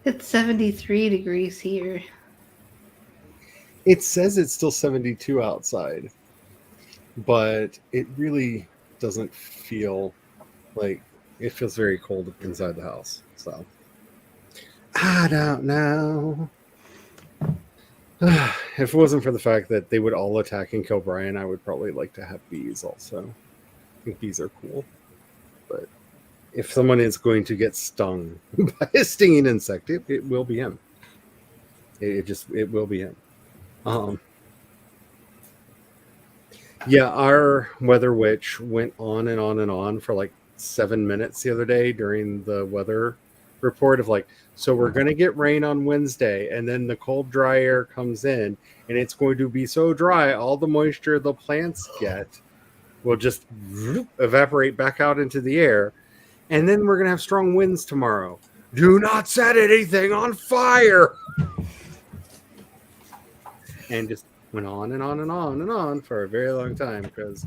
It's 73 degrees here. It says it's still 72 outside, but it really doesn't feel like it feels very cold inside the house. So I don't know. If it wasn't for the fact that they would all attack and kill Brian, I would probably like to have bees also. I think bees are cool. But if someone is going to get stung by a stinging insect, it will be him. It will be him. Yeah, our weather witch went on and on and on for like 7 minutes the other day during the weather report of like, so we're going to get rain on Wednesday, and then the cold, dry air comes in, and it's going to be so dry, all the moisture the plants get will just evaporate back out into the air, and then we're going to have strong winds tomorrow. Do not set anything on fire! And just went on and on and on and on for a very long time, because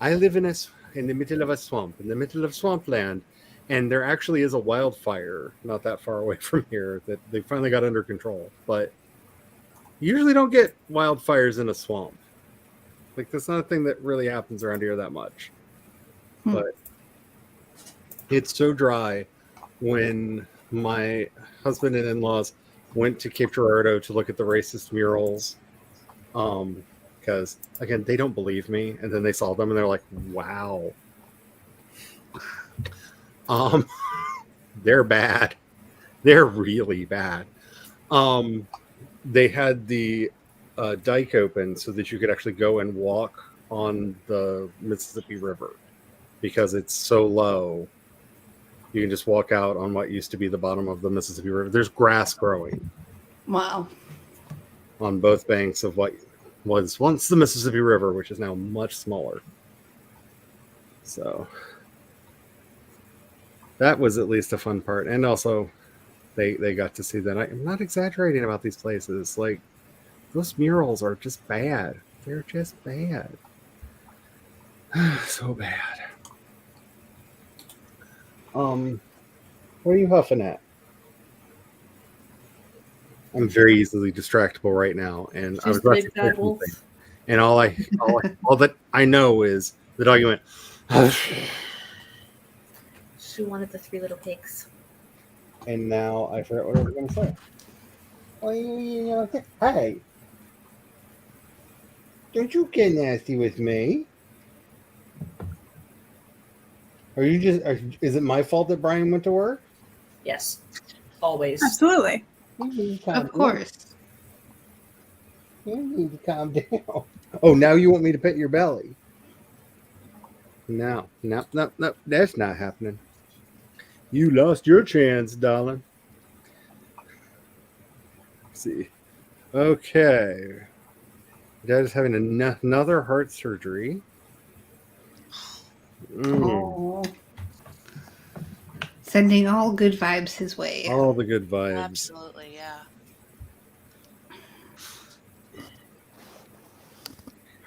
I live in the middle of a swamp, in the middle of swampland, and there actually is a wildfire not that far away from here that they finally got under control. But you usually don't get wildfires in a swamp. Like, that's not a thing that really happens around here that much. But it's so dry. When my husband and in-laws went to Cape Girardeau to look at the racist murals, because, again, they don't believe me, and then they saw them and they're like, wow. They're bad. They're really bad. They had the dike open so that you could actually go and walk on the Mississippi River, because it's so low. You can just walk out on what used to be the bottom of the Mississippi River. There's grass growing. Wow. On both banks of what was once the Mississippi River, which is now much smaller. So that was at least a fun part. And also they got to see that. I'm not exaggerating about these places. Like, those murals are just bad. They're just bad. So bad. What are you huffing at? I'm very easily distractible right now, and I was about to say something, and all that I know is the dog went. She wanted the 3 little pigs. And now I forgot what I was going to say. Hey, don't you get nasty with me? Is it my fault that Brian went to work? Yes, always. Absolutely. Of course. You need to calm down. Oh, now you want me to pet your belly? No, that's not happening. You lost your chance, darling. Let's see. Okay. Dad is having another heart surgery. Oh. Sending all good vibes his way. All the good vibes. Absolutely, yeah.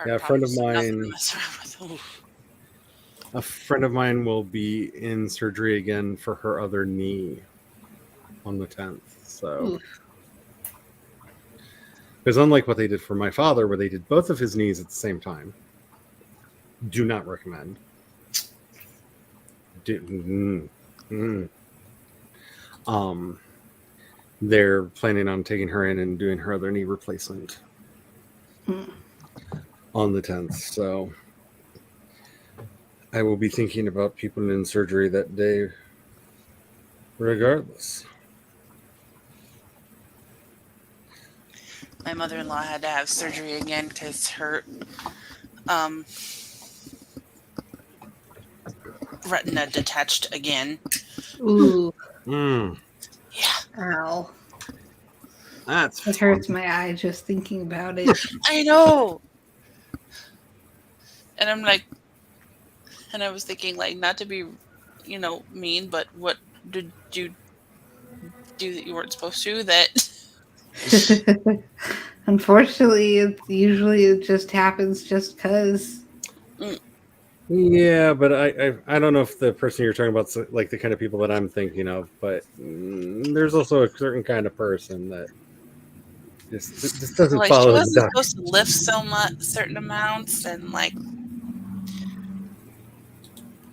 Yeah, a friend of mine. Oof. A friend of mine will be in surgery again for her other knee on the 10th. So, because unlike what they did for my father, where they did both of his knees at the same time, do not recommend. They're planning on taking her in and doing her other knee replacement on the 10th. So I will be thinking about people in surgery that day regardless. My mother-in-law had to have surgery again because her retina detached again. Ooh. Yeah. Ow. That's It hurts my eye just thinking about it. I know. And I'm like, And I was thinking, like, not to be, mean, but what did you do that you weren't supposed to? That Unfortunately, it just happens just because. Yeah, but I don't know if the person you're talking about is like the kind of people that I'm thinking of, but there's also a certain kind of person that just doesn't like she follow the wasn't duck. supposed to lift so much, certain amounts, and like,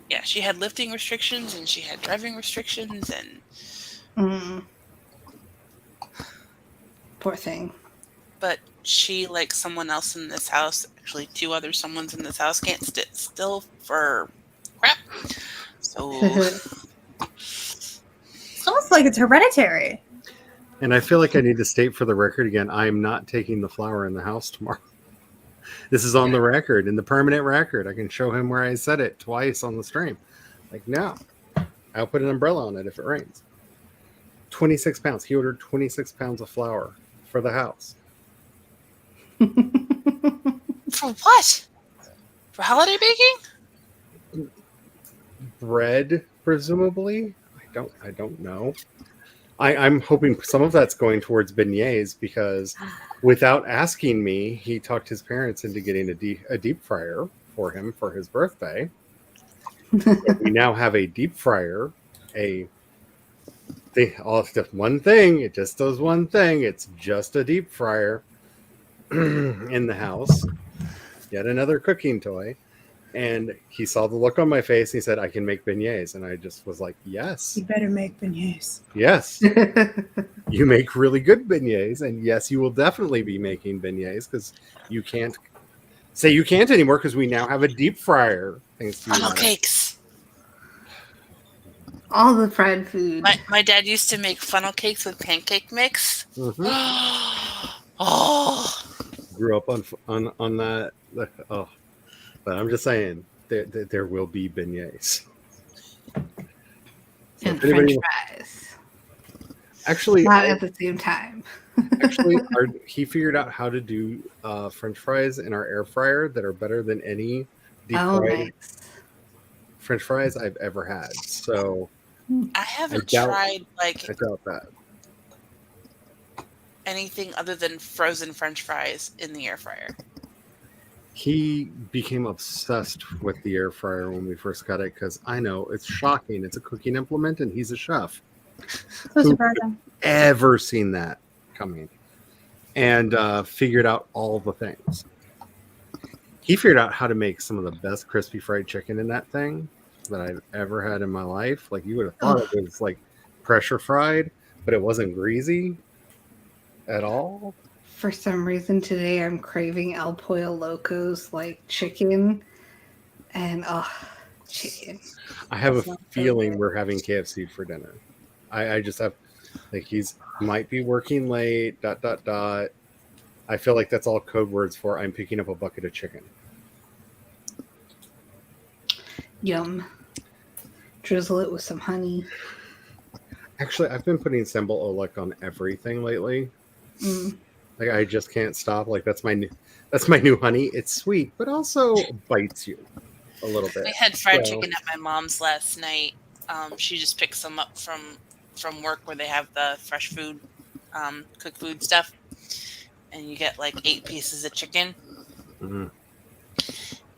yeah, she had lifting restrictions and she had driving restrictions, and Poor thing. but she, like someone else in this house, actually 2 other someones in this house, can't sit still for crap. So It's almost like it's hereditary. And I feel like I need to state for the record again, I am not taking the flower in the house tomorrow. This is on the record, in the permanent record. I can show him where I said it twice on the stream. Like, no, I'll put an umbrella on it if it rains. 26 pounds. He ordered 26 pounds of flour for the house. for what? For holiday baking? Bread, presumably. I don't know. I'm hoping some of that's going towards beignets because without asking me, he talked his parents into getting a deep fryer for him for his birthday. We now have a deep fryer, one thing. It just does one thing. It's just a deep fryer in the house. Yet another cooking toy. And he saw the look on my face and he said, I can make beignets. And I just was like, yes. You better make beignets. Yes. You make really good beignets. And yes, you will definitely be making beignets because you can't say you can't anymore because we now have a deep fryer. Thanks to Funnel cakes. All the fried food. My dad used to make funnel cakes with pancake mix. Mm-hmm. Oh. Grew up on that. Oh. But I'm just saying, there will be beignets. And French fries. Actually, not at the same time. Actually, he figured out how to do French fries in our air fryer that are better than any deep fried French fries I've ever had. So I haven't tried I doubt that. anything other than frozen French fries in the air fryer. He became obsessed with the air fryer when we first got it because I know it's shocking. It's a cooking implement, and he's a chef. So surprising. Ever seen that coming? And figured out all the things. He figured out how to make some of the best crispy fried chicken in that thing that I've ever had in my life. Like you would have thought it was like pressure fried, but it wasn't greasy at all. For some reason today I'm craving El Pollo Loco's like chicken and chicken. I have a feeling we're having KFC for dinner. I just have like he's might be working late, ... I feel like that's all code words for I'm picking up a bucket of chicken. Yum. Drizzle it with some honey. Actually, I've been putting Sembol Olek on everything lately. Like I just can't stop. Like that's my new honey. It's sweet, but also bites you a little bit. I had fried chicken at my mom's last night. She just picked some up from work where they have the fresh food, cooked food stuff, and you get like 8 pieces of chicken. Mm-hmm.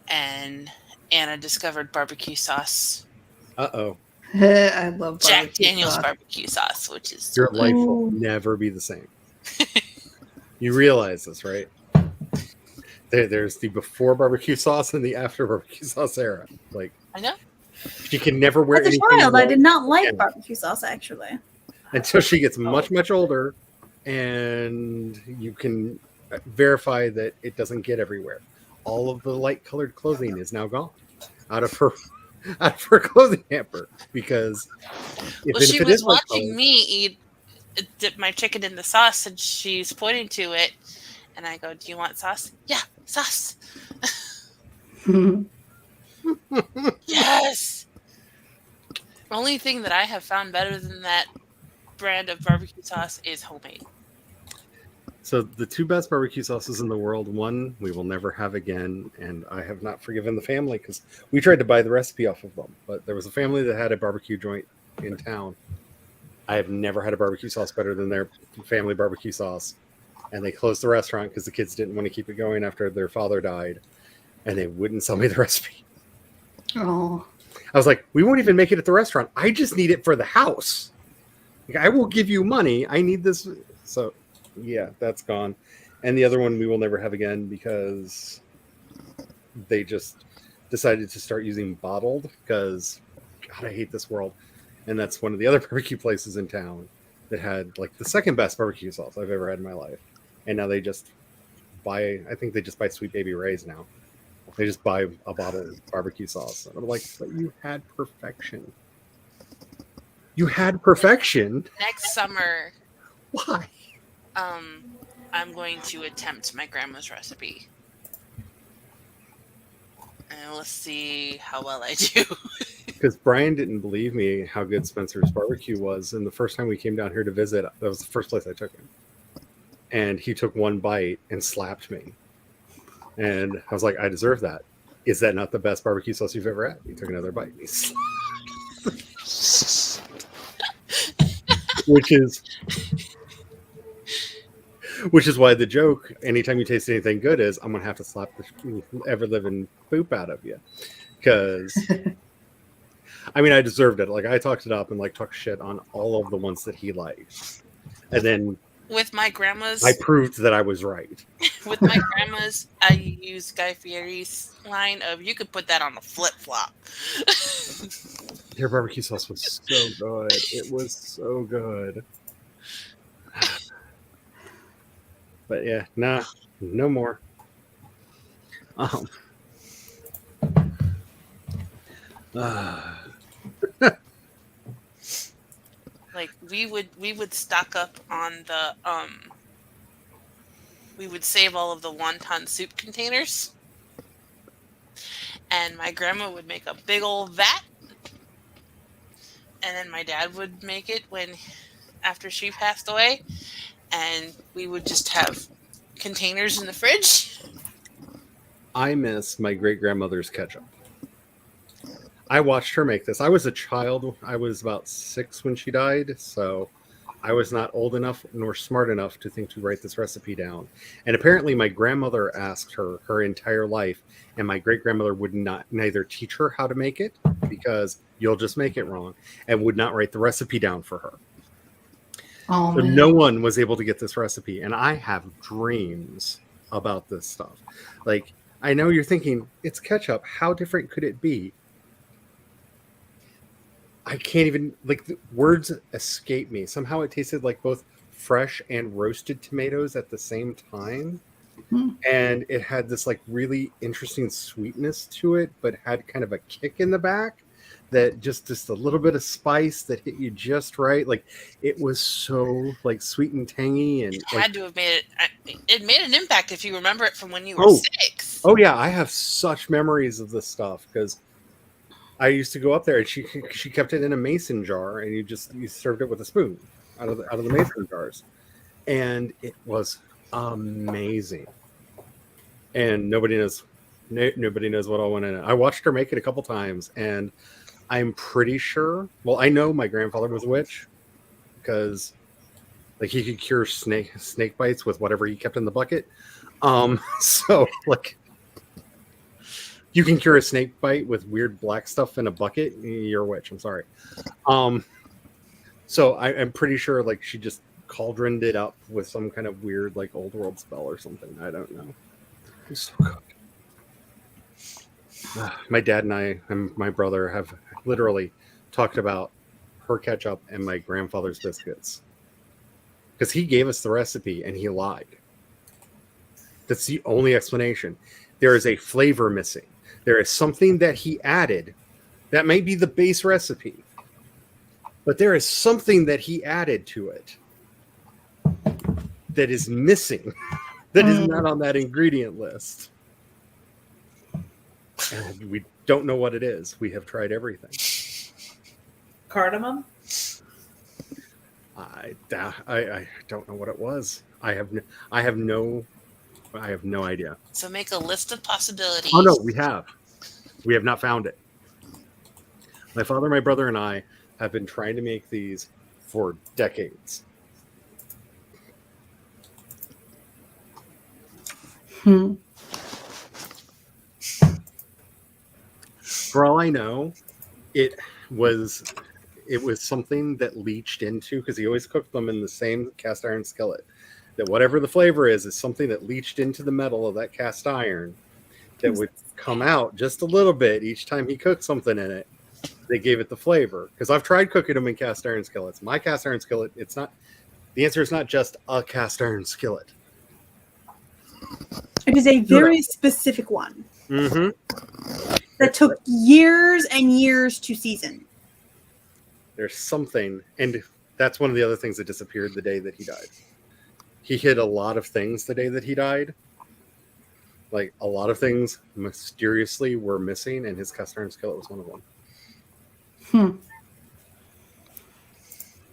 And Anna discovered barbecue sauce. Uh-oh. I love Jack Daniel's barbecue sauce, which is your life will never be the same. You realize this, right? There's the before barbecue sauce and the after barbecue sauce era. Like I know. She can never wear anything. As a child, I did not like barbecue sauce actually. Until she gets much older, and you can verify that it doesn't get everywhere. All of the light-colored clothing is now gone out of her clothing hamper because she was watching me dip my chicken in the sauce, and she's pointing to it, and I go, "Do you want sauce?" Yeah, sauce. Yes. Only thing that I have found better than that brand of barbecue sauce is homemade. So the two best barbecue sauces in the world, one we will never have again, and I have not forgiven the family because we tried to buy the recipe off of them, but there was a family that had a barbecue joint in town. I have never had a barbecue sauce better than their family barbecue sauce, and they closed the restaurant because the kids didn't want to keep it going after their father died, and they wouldn't sell me the recipe. Oh, I was like, we won't even make it at the restaurant. I just need it for the house. Like, I will give you money. I need this. So, yeah, that's gone. And the other one we will never have again because they just decided to start using bottled because, God, I hate this world. And that's one of the other barbecue places in town that had like the second best barbecue sauce I've ever had in my life. And now they just buy, I think they just buy Sweet Baby Ray's now. They just buy a bottle of barbecue sauce. And I'm like, but you had perfection. You had perfection. Next summer, Why? I'm going to attempt my grandma's recipe. And let's see how well I do. Because Brian didn't believe me how good Spencer's barbecue was. And the first time we came down here to visit, that was the first place I took him. And he took one bite and slapped me. And I was like, I deserve that. Is that not the best barbecue sauce you've ever had? He took another bite and he slapped. Which is why the joke, anytime you taste anything good, is I'm going to have to slap the ever-living poop out of you. Because, I mean, I deserved it. Like, I talked it up and, like, talked shit on all of the ones that he liked. And then With my grandma's, I proved that I was right. with my grandma's, I use Guy Fieri's line of "You could put that on a flip flop." Their barbecue sauce was so good. It was so good. But yeah, nah, no more. Like we would stock up on the we would save all of the wonton soup containers, and my grandma would make a big old vat, and then my dad would make it after she passed away, and we would just have containers in the fridge. I miss my great grandmother's ketchup. I watched her make this. I was a child. I was about 6 when she died, so I was not old enough nor smart enough to think to write this recipe down. And apparently my grandmother asked her entire life, and my great grandmother would neither teach her how to make it, because you'll just make it wrong, and would not write the recipe down for her. Oh, So man. no one was able to get this recipe, and I have dreams about this stuff. Like, I know you're thinking, it's ketchup. How different could it be? I can't even, like, the words escape me. Somehow it tasted like both fresh and roasted tomatoes at the same time. Hmm. And it had this, like, really interesting sweetness to it, but had kind of a kick in the back that just a little bit of spice that hit you just right. Like, it was so, like, sweet and tangy. And It like, had to have made it. It made an impact if you remember it from when you were 6. oh yeah, I have such memories of this stuff because I used to go up there and she kept it in a mason jar, and you served it with a spoon out of the mason jars, and it was amazing. And nobody knows what all went in it. I watched her make it a couple times, and I'm pretty sure. Well, I know my grandfather was a witch because, like, he could cure snake bites with whatever he kept in the bucket. So like, you can cure a snake bite with weird black stuff in a bucket. You're a witch. I'm sorry. So I'm pretty sure, like, she just cauldroned it up with some kind of weird, like, old world spell or something. I don't know. It's so good. My dad and I and my brother have literally talked about her ketchup and my grandfather's biscuits because he gave us the recipe and he lied. That's the only explanation. There is a flavor missing. There is something that he added that may be the base recipe, but there is something that he added to it that is missing, that is not on that ingredient list. And we don't know what it is. We have tried everything. Cardamom? I don't know what it was. I have no idea. So make a list of possibilities. Oh no, we have not found it. My father, my brother, and I have been trying to make these for decades. For all I know, it was something that leached into, because he always cooked them in the same cast iron skillet, that whatever the flavor is something that leached into the metal of that cast iron that would come out just a little bit each time he cooked something in it. They gave it the flavor. Because I've tried cooking them in cast iron skillets. My cast iron skillet, the answer is not just a cast iron skillet. It is a very specific one that took years and years to season. There's something, and that's one of the other things that disappeared the day that he died. He hid a lot of things the day that he died. Like, a lot of things mysteriously were missing, and his cast iron skillet was one of them.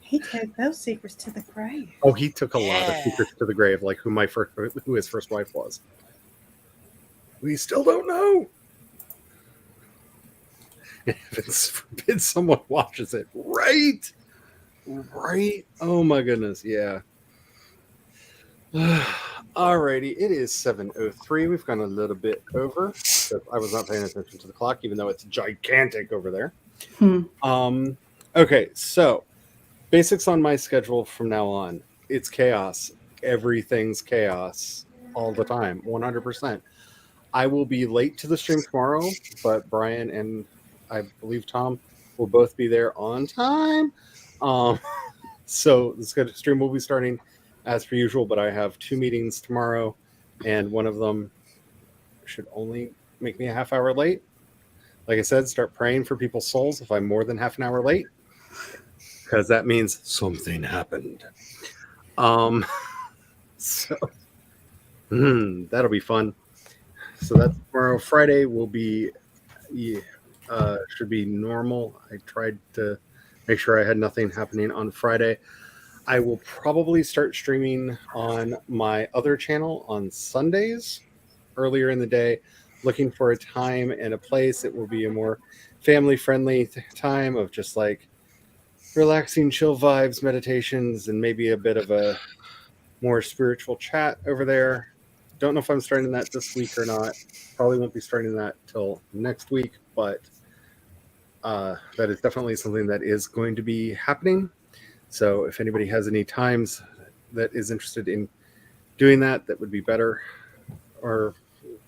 He took those secrets to the grave. Oh, he took a lot of secrets to the grave, like who his first wife was. We still don't know. Heavens forbid someone watches it. Right. Oh my goodness. Yeah. Alrighty. It is 7:03. We've gone a little bit over. I was not paying attention to the clock, even though it's gigantic over there. Okay. So basics on my schedule from now on. It's chaos. Everything's chaos all the time. 100%. I will be late to the stream tomorrow, but Brian and I believe Tom will both be there on time. So the stream will be starting as per usual, but I have 2 meetings tomorrow, and one of them should only make me a half hour late. Like I said, start praying for people's souls if I'm more than half an hour late, because that means something happened. So that'll be fun. So that's tomorrow. Friday will be should be normal. I tried to make sure I had nothing happening on Friday. I will probably start streaming on my other channel on Sundays earlier in the day, looking for a time and a place. It will be a more family-friendly time of just like relaxing, chill vibes, meditations, and maybe a bit of a more spiritual chat over there. Don't know if I'm starting that this week or not. Probably won't be starting that till next week, but that is definitely something that is going to be happening. So if anybody has any times that is interested in doing that, that would be better or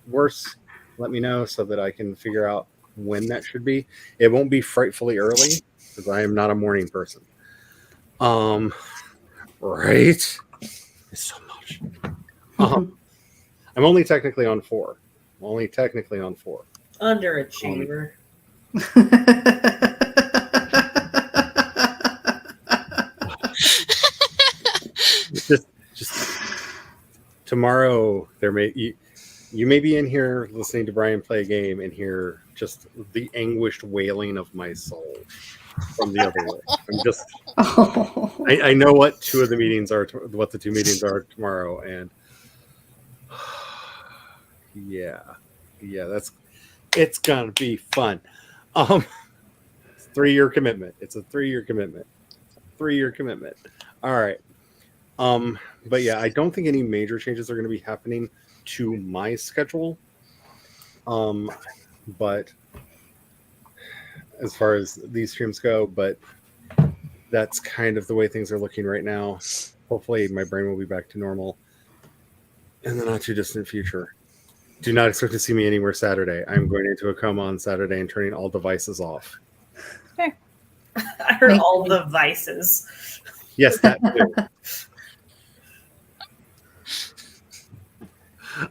worse, let me know so that I can figure out when that should be. It won't be frightfully early because I am not a morning person. Right? It's so much. I'm only technically on 4. Underachiever. just tomorrow there you may be in here listening to Brian play a game and hear just the anguished wailing of my soul from the other way. I'm just I know what 2 of the meetings are, what the 2 meetings are tomorrow, and yeah, it's gonna be fun. 3-year commitment. It's a 3-year commitment. All right. But yeah, I don't think any major changes are going to be happening to my schedule. But as far as these streams go, but that's kind of the way things are looking right now. Hopefully my brain will be back to normal in the not too distant future. Do not expect to see me anywhere Saturday. I'm going into a coma on Saturday and turning all devices off. Okay. I heard all the vices. Yes, that too.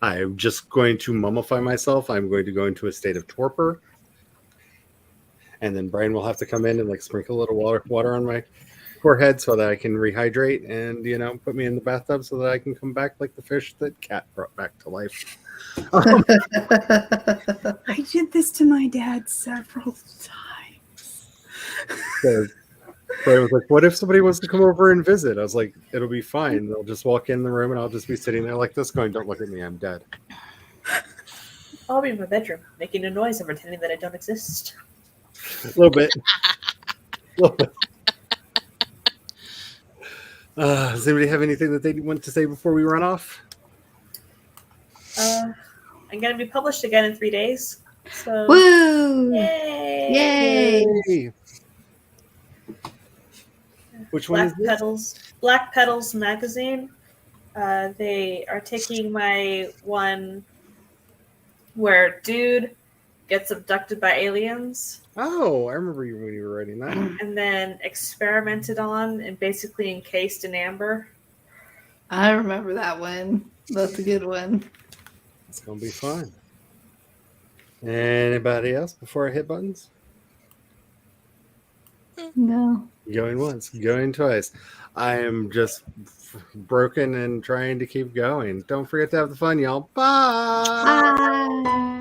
I'm just going to mummify myself. I'm going to go into a state of torpor. And then Brian will have to come in and like sprinkle a little water on my forehead so that I can rehydrate and, put me in the bathtub so that I can come back like the fish that Cat brought back to life. I did this to my dad several times. Brian was like, "What if somebody wants to come over and visit?" I was like, "It'll be fine. They'll just walk in the room, and I'll just be sitting there like this, going, 'Don't look at me, I'm dead.'" I'll be in my bedroom making a noise and pretending that I don't exist. A little bit. A little bit. Does anybody have anything that they want to say before we run off? I'm going to be published again in 3 days. So, Woo! yay! Yay! Which one is Black this? Petals. Black Petals magazine. They are taking my one where dude gets abducted by aliens Oh, I remember you when you were writing that. and then experimented on and basically encased in amber. I remember that one. That's a good one. It's gonna be fun. Anybody else before I hit buttons? No. Going once, going twice. I am just broken and trying to keep going. Don't forget to have the fun, y'all. Bye. Bye.